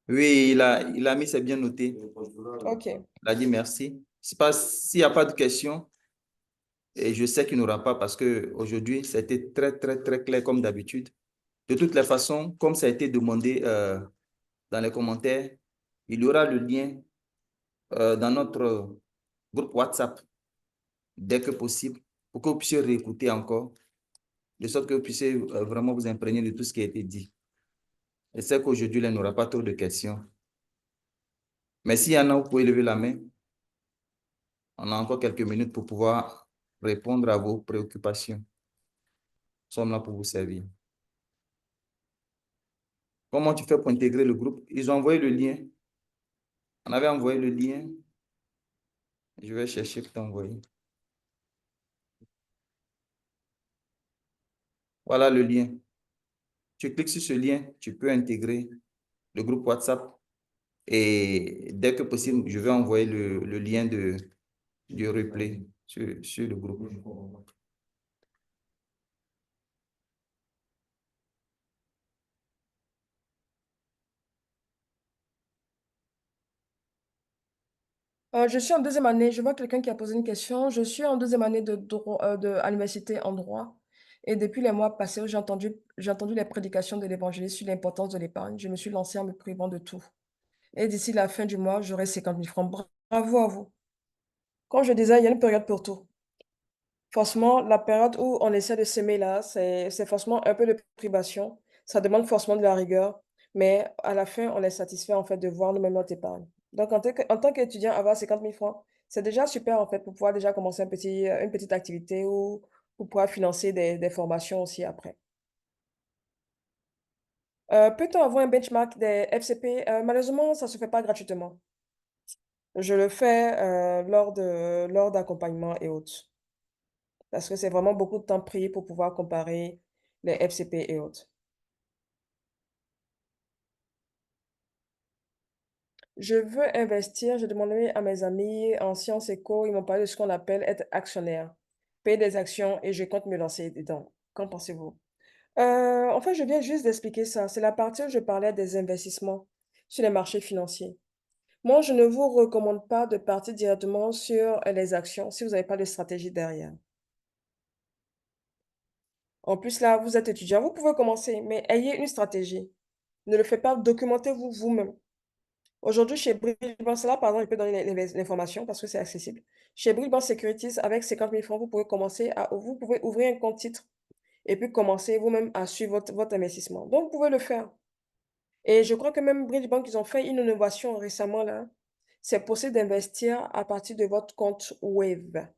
Oui, il a mis, c'est bien noté. OK. Il a dit merci. C'est pas, s'il n'y a pas de questions, et je sais qu'il n'y aura pas parce que aujourd'hui c'était très, très, très clair comme d'habitude. De toutes les façons, comme ça a été demandé dans les commentaires, il y aura le lien dans notre groupe WhatsApp dès que possible pour que vous puissiez réécouter encore, de sorte que vous puissiez vraiment vous imprégner de tout ce qui a été dit. Je sais qu'aujourd'hui, il n'y aura pas trop de questions. Mais s'il y en a, vous pouvez lever la main. On a encore quelques minutes pour pouvoir répondre à vos préoccupations. Nous sommes là pour vous servir. Comment tu fais pour intégrer le groupe? Ils ont envoyé le lien. On avait envoyé le lien. Je vais chercher pour t'envoyer. Voilà le lien. Tu cliques sur ce lien, tu peux intégrer le groupe WhatsApp et dès que possible, je vais envoyer le lien du replay sur le groupe. Je suis en deuxième année. Je vois quelqu'un qui a posé une question. Je suis en deuxième année à l'université en droit. Et depuis les mois passés où j'ai entendu les prédications de l'évangéliste sur l'importance de l'épargne, je me suis lancée en me privant de tout. Et d'ici la fin du mois, j'aurai 50 000 francs. Bravo à vous. Comme je disais, il y a une période pour tout. Forcément, la période où on essaie de s'aimer là, c'est forcément un peu de privation. Ça demande forcément de la rigueur. Mais à la fin, on est satisfait en fait de voir nous-mêmes notre épargne. Donc, en tant qu'étudiant, avoir 50 000 francs, c'est déjà super en fait pour pouvoir déjà commencer une petite activité ou pour pouvoir financer des formations aussi après. Peut-on avoir un benchmark des FCP? Malheureusement, ça ne se fait pas gratuitement. Je le fais lors d'accompagnement et autres. Parce que c'est vraiment beaucoup de temps pris pour pouvoir comparer les FCP et autres. Je veux investir, j'ai demandé à mes amis en sciences éco, ils m'ont parlé de ce qu'on appelle être actionnaire, payer des actions et je compte me lancer dedans. Qu'en pensez-vous? En fait, je viens juste d'expliquer ça. C'est la partie où je parlais des investissements sur les marchés financiers. Moi, je ne vous recommande pas de partir directement sur les actions si vous n'avez pas de stratégie derrière. En plus, là, vous êtes étudiant, vous pouvez commencer, mais ayez une stratégie. Ne le faites pas, documentez-vous vous-même. Aujourd'hui, chez Bridgebank, c'est là, pardon, je peux donner l'information parce que c'est accessible. Chez Bridgebank Securities, avec 50 000 francs, vous pouvez ouvrir un compte titre et puis commencer vous-même à suivre votre investissement. Donc, vous pouvez le faire. Et je crois que même Bridgebank, ils ont fait une innovation récemment là. C'est possible d'investir à partir de votre compte Wave.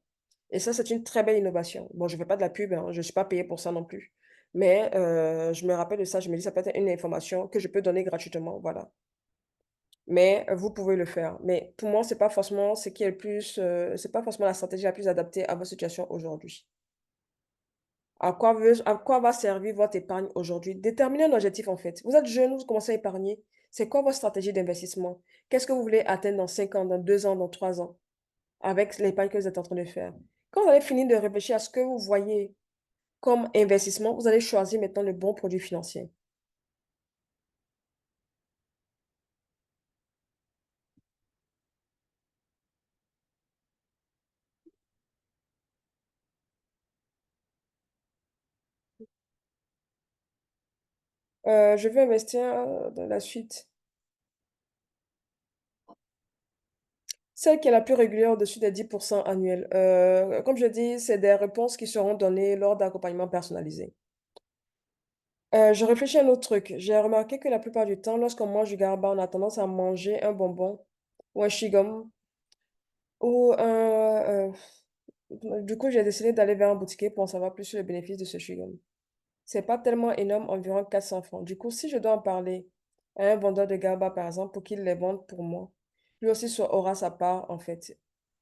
Et ça, c'est une très belle innovation. Bon, je ne fais pas de la pub, hein, je ne suis pas payée pour ça non plus. Mais je me rappelle de ça, je me dis, ça peut être une information que je peux donner gratuitement. Voilà. Mais vous pouvez le faire. Mais pour moi, c'est pas forcément ce qui est le plus, c'est pas forcément la stratégie la plus adaptée à votre situation aujourd'hui. À quoi va servir votre épargne aujourd'hui? Déterminez un objectif en fait. Vous êtes jeune, vous commencez à épargner. C'est quoi votre stratégie d'investissement? Qu'est-ce que vous voulez atteindre dans 5 ans, dans 2 ans, dans 3 ans avec l'épargne que vous êtes en train de faire? Quand vous allez finir de réfléchir à ce que vous voyez comme investissement, vous allez choisir maintenant le bon produit financier. Je veux investir dans la suite. Celle qui est la plus régulière au-dessus des 10% annuels. Comme je dis, c'est des réponses qui seront données lors d'accompagnement personnalisé. Je réfléchis à un autre truc. J'ai remarqué que la plupart du temps, lorsqu'on mange du GABA, on a tendance à manger un bonbon ou un chewing-gum ou un... Du coup, j'ai décidé d'aller vers un boutiquier pour en savoir plus sur les bénéfices de ce chewing-gum. C'est pas tellement énorme, environ 400 francs. Du coup, si je dois en parler à un vendeur de GABA, par exemple, pour qu'il les vende pour moi, lui aussi aura sa part, en fait.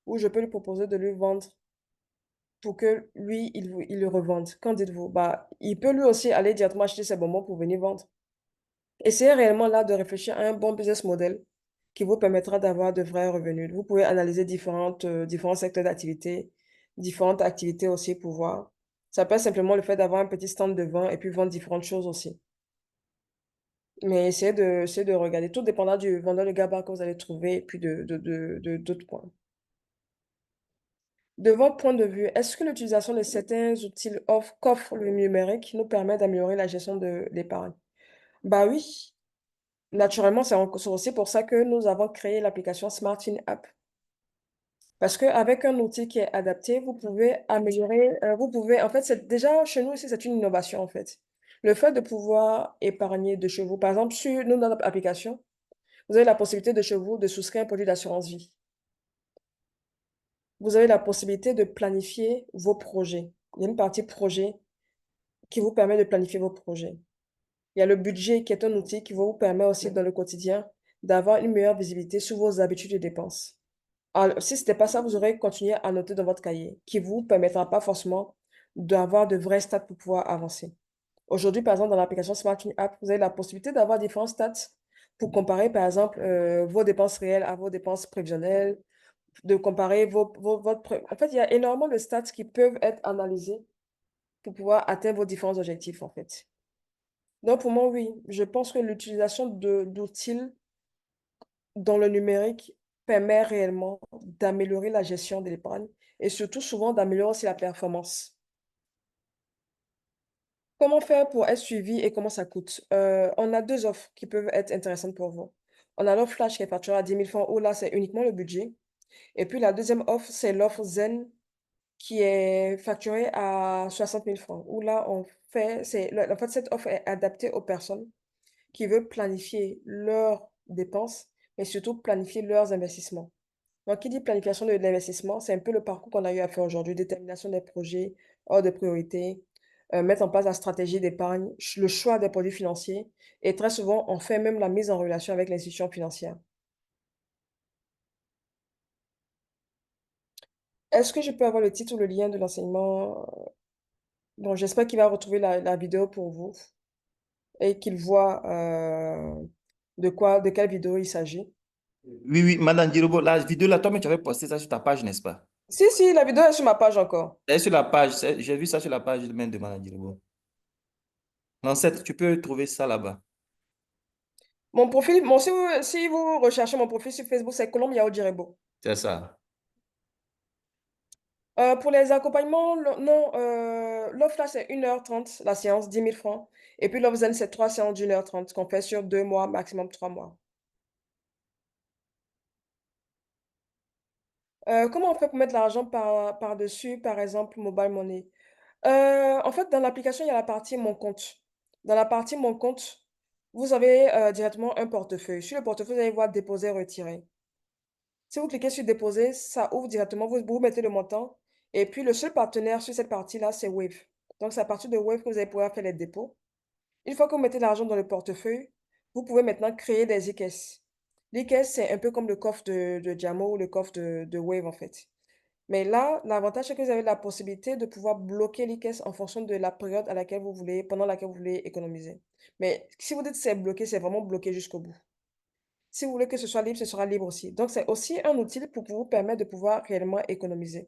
Ou je peux lui proposer de lui vendre pour que lui, il le revende. Qu'en dites-vous? Bah, il peut lui aussi aller directement acheter ses bonbons pour venir vendre. Essayez réellement là de réfléchir à un bon business model qui vous permettra d'avoir de vrais revenus. Vous pouvez analyser différents secteurs d'activité, différentes activités aussi pour voir. Ça peut être simplement le fait d'avoir un petit stand de vin et puis vendre différentes choses aussi. Mais essayez de regarder. Tout dépendra du vendeur de GABA que vous allez trouver et puis d'autres points. De votre point de vue, est-ce que l'utilisation de certains outils qu'offre le numérique nous permet d'améliorer la gestion de l'épargne? Bah oui, naturellement, c'est aussi pour ça que nous avons créé l'application SmartFin App. Parce qu'avec un outil qui est adapté, vous pouvez améliorer, en fait, déjà chez nous ici, c'est une innovation en fait. Le fait de pouvoir épargner de chez vous, par exemple, sur nous, dans notre application, vous avez la possibilité de chez vous de souscrire un produit d'assurance vie. Vous avez la possibilité de planifier vos projets. Il y a une partie projet qui vous permet de planifier vos projets. Il y a le budget qui est un outil qui vous permet aussi dans le quotidien d'avoir une meilleure visibilité sur vos habitudes de dépenses. Alors, si ce n'était pas ça, vous aurez continué à noter dans votre cahier, qui ne vous permettra pas forcément d'avoir de vrais stats pour pouvoir avancer. Aujourd'hui, par exemple, dans l'application SmartFin App, vous avez la possibilité d'avoir différents stats pour comparer, par exemple, vos dépenses réelles à vos dépenses prévisionnelles, de comparer En fait, il y a énormément de stats qui peuvent être analysés pour pouvoir atteindre vos différents objectifs, en fait. Donc, pour moi, oui, je pense que l'utilisation d'outils dans le numérique permet réellement d'améliorer la gestion de l'épargne et surtout souvent d'améliorer aussi la performance. Comment faire pour être suivi et comment ça coûte? On a deux offres qui peuvent être intéressantes pour vous. On a l'offre Flash qui est facturée à 10 000 francs où là, c'est uniquement le budget. Et puis la deuxième offre, c'est l'offre Zen qui est facturée à 60 000 francs où là, en fait, cette offre est adaptée aux personnes qui veulent planifier leurs dépenses, mais surtout planifier leurs investissements. Donc, qui dit planification de l'investissement, c'est un peu le parcours qu'on a eu à faire aujourd'hui, détermination des projets, ordre de priorité, mettre en place la stratégie d'épargne, le choix des produits financiers, et très souvent, on fait même la mise en relation avec l'institution financière. Est-ce que je peux avoir le titre ou le lien de l'enseignement? Bon, j'espère qu'il va retrouver la vidéo pour vous et qu'il voit de quelle vidéo il s'agit. Oui, oui, Madame Dirobo, la vidéo là, toi-même, tu avais posté ça sur ta page, n'est-ce pas? Si, si, la vidéo est sur ma page encore. Elle est sur la page, j'ai vu ça sur la page même de Madame Dirobo. L'ancêtre, tu peux trouver ça là-bas. Mon profil, si vous recherchez mon profil sur Facebook, c'est Colombe Yao Direbo. C'est ça. Pour les accompagnements, non, l'offre là, c'est 1h30, la séance, 10 000 francs. Et puis l'offre Zen, c'est 3 séances d'1h30 qu'on fait sur 2 mois, maximum 3 mois. Comment on fait pour mettre l'argent par-dessus, par exemple, Mobile Money? En fait, dans l'application, il y a la partie Mon compte. Dans la partie Mon compte, vous avez directement un portefeuille. Sur le portefeuille, vous allez voir Déposer, retirer. Si vous cliquez sur Déposer, ça ouvre directement, vous mettez le montant. Et puis, le seul partenaire sur cette partie-là, c'est Wave. Donc, c'est à partir de Wave que vous allez pouvoir faire les dépôts. Une fois que vous mettez l'argent dans le portefeuille, vous pouvez maintenant créer des e-caisses. L'e-caisse, c'est un peu comme le coffre de Jamo ou le coffre de Wave, en fait. Mais là, l'avantage, c'est que vous avez la possibilité de pouvoir bloquer l'e-caisse en fonction de la période pendant laquelle vous voulez économiser. Mais si vous dites que c'est bloqué, c'est vraiment bloqué jusqu'au bout. Si vous voulez que ce soit libre, ce sera libre aussi. Donc, c'est aussi un outil pour vous permettre de pouvoir réellement économiser.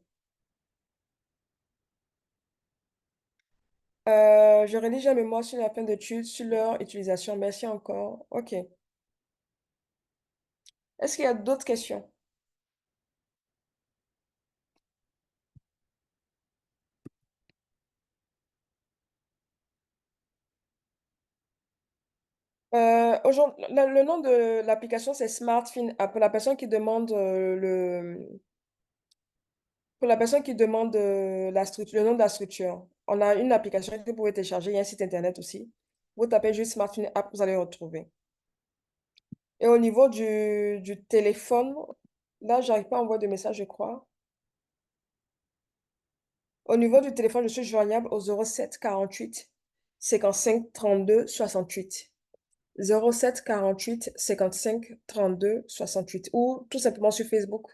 Je rédige un mémoire sur la fin d'études, sur leur utilisation. Merci encore. OK. Est-ce qu'il y a d'autres questions? Le nom de l'application, c'est SmartFin App. Pour la personne qui demande la structure, le nom de la structure, on a une application que vous pouvez télécharger. Il y a un site internet aussi. Vous tapez juste Smartphone App, vous allez retrouver. Et au niveau du téléphone, là, j'arrive pas à envoyer de message, je crois. Au niveau du téléphone, je suis joignable au 07 48 55 32 68. 07 48 55 32 68 ou tout simplement sur Facebook.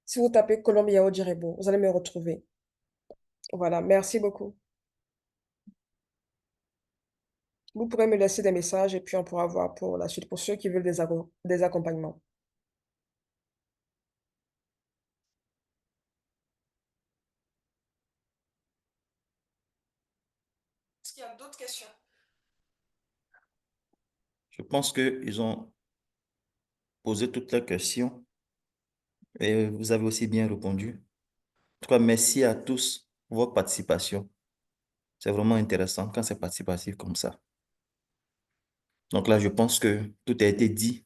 Si vous tapez Colombe Yao Djirebo, vous allez me retrouver. Voilà, merci beaucoup. Vous pourrez me laisser des messages et puis on pourra voir pour la suite pour ceux qui veulent des accompagnements. Est-ce qu'il y a d'autres questions? Je pense qu'ils ont posé toutes les questions et vous avez aussi bien répondu. En tout cas, merci à tous pour votre participation. C'est vraiment intéressant quand c'est participatif comme ça. Donc là, je pense que tout a été dit.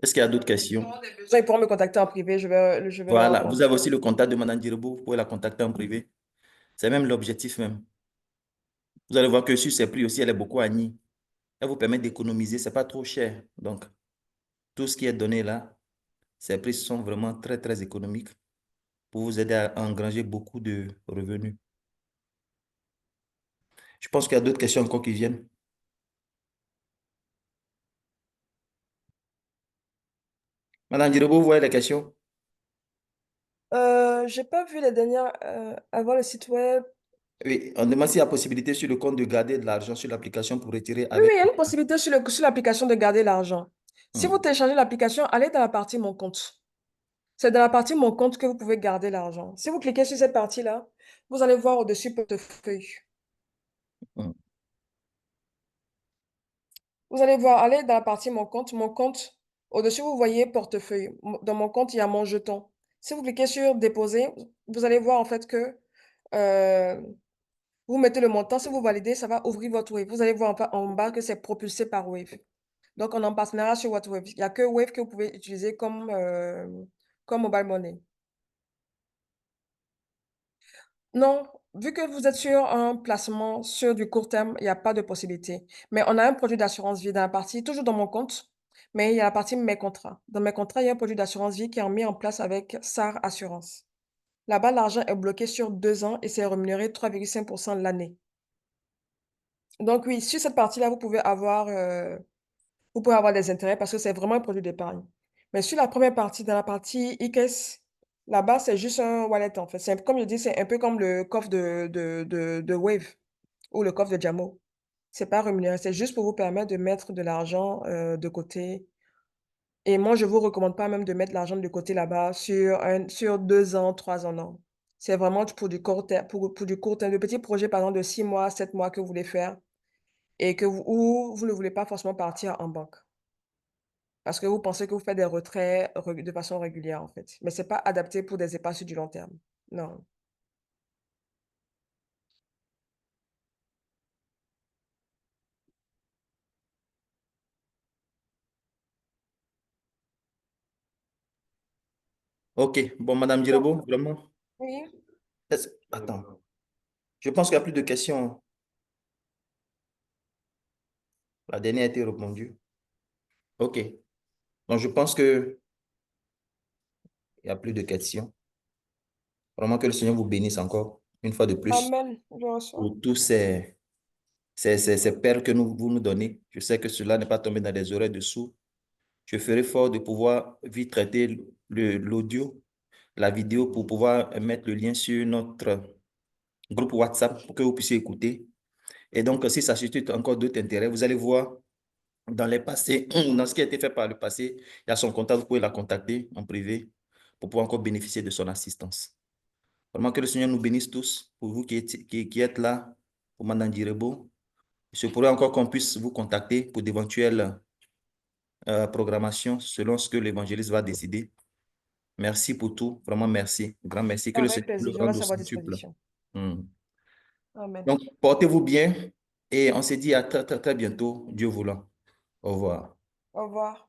Est-ce qu'il y a d'autres questions? Ils pourront me contacter en privé, je vais leur Voilà, vous répondre. avez aussi le contact de Madame Djirobo, vous pouvez la contacter en privé. C'est même l'objectif même. Vous allez voir que sur ces prix aussi, elle est beaucoup agnie. Elle vous permet d'économiser, c'est pas trop cher. Donc, tout ce qui est donné là, ces prix sont vraiment très, très économiques pour vous aider à engranger beaucoup de revenus. Je pense qu'il y a d'autres questions encore qui viennent. Madame Djirobo, vous voyez les questions? J'ai pas vu les dernières avant le site web. Oui, on demande s'il y a possibilité sur le compte de garder de l'argent sur l'application pour retirer Oui, oui, avec. il y a une possibilité sur l'application de garder l'argent. Si vous Hmm, téléchargez l'application, allez dans la partie Mon compte. C'est dans la partie Mon compte que vous pouvez garder l'argent. Si vous cliquez sur cette partie-là, vous allez voir au-dessus Portefeuille. hmm. Vous allez voir, allez dans la partie Mon compte. Mon compte, au-dessus, vous voyez Portefeuille. Dans Mon compte, il y a Mon jeton. Si vous cliquez sur Déposer, vous allez voir en fait que euh, vous mettez le montant. Si vous validez, ça va ouvrir votre Wave. Vous allez voir en bas que c'est propulsé par Wave. Donc, on est en partenariat sur WhatsApp. Il n'y a que Wave que vous pouvez utiliser comme mobile money. Non, vu que vous êtes sur un placement sur du court terme, il n'y a pas de possibilité. Mais on a un produit d'assurance vie dans la partie, toujours dans mon compte, mais il y a la partie mes contrats. Dans mes contrats, il y a un produit d'assurance vie qui est mis en place avec SAR Assurance. Là-bas, l'argent est bloqué sur 2 ans et c'est rémunéré 3,5% l'année. Donc oui, sur cette partie-là, vous pouvez avoir des intérêts parce que c'est vraiment un produit d'épargne. Mais sur la première partie, dans la partie e-caisse, là-bas, c'est juste un wallet en fait. Comme je dis, c'est un peu comme le coffre de Wave ou le coffre de Jamo. C'est pas rémunéré, c'est juste pour vous permettre de mettre de l'argent de côté. Et moi, je vous recommande pas même de mettre l'argent de côté là-bas sur 2 ans, 3 ans, non. C'est vraiment pour du court terme, pour du court terme, de petits projets, par exemple, de 6 mois, 7 mois que vous voulez faire et ou vous ne voulez pas forcément partir en banque. Parce que vous pensez que vous faites des retraits de façon régulière, en fait. Mais ce n'est pas adapté pour des épargnes sur du long terme. Non. Ok, bon, Madame Donc, Djirobo, vraiment. oui. Attends, je pense qu'il n'y a plus de questions. La dernière a été répondue. Ok, donc je pense qu'il n'y a plus de questions. Vraiment que le Seigneur vous bénisse encore, une fois de plus, Amen. Je reçois. pour tous ces perles que vous nous donnez. Je sais que cela n'est pas tombé dans les oreilles de sourds. Je ferai fort de pouvoir vite traiter l'audio, la vidéo, pour pouvoir mettre le lien sur notre groupe WhatsApp pour que vous puissiez écouter. Et donc, si ça suscite encore d'autres intérêts, vous allez voir dans les passés, dans ce qui a été fait par le passé, il y a son contact, vous pouvez la contacter en privé pour pouvoir encore bénéficier de son assistance. Vraiment que le Seigneur nous bénisse tous, pour vous qui êtes là, pour Madame Djirobo. Il se pourrait encore qu'on puisse vous contacter pour d'éventuelles programmations selon ce que l'évangéliste va décider. Merci pour tout, vraiment merci, grand merci. Que le Avec Seigneur vous le plaisir. Je rende reste au à votre centuple. disposition. Hmm. Amen. Donc, portez-vous bien et on se dit à très, très, très bientôt, Dieu voulant. Au revoir. Au revoir.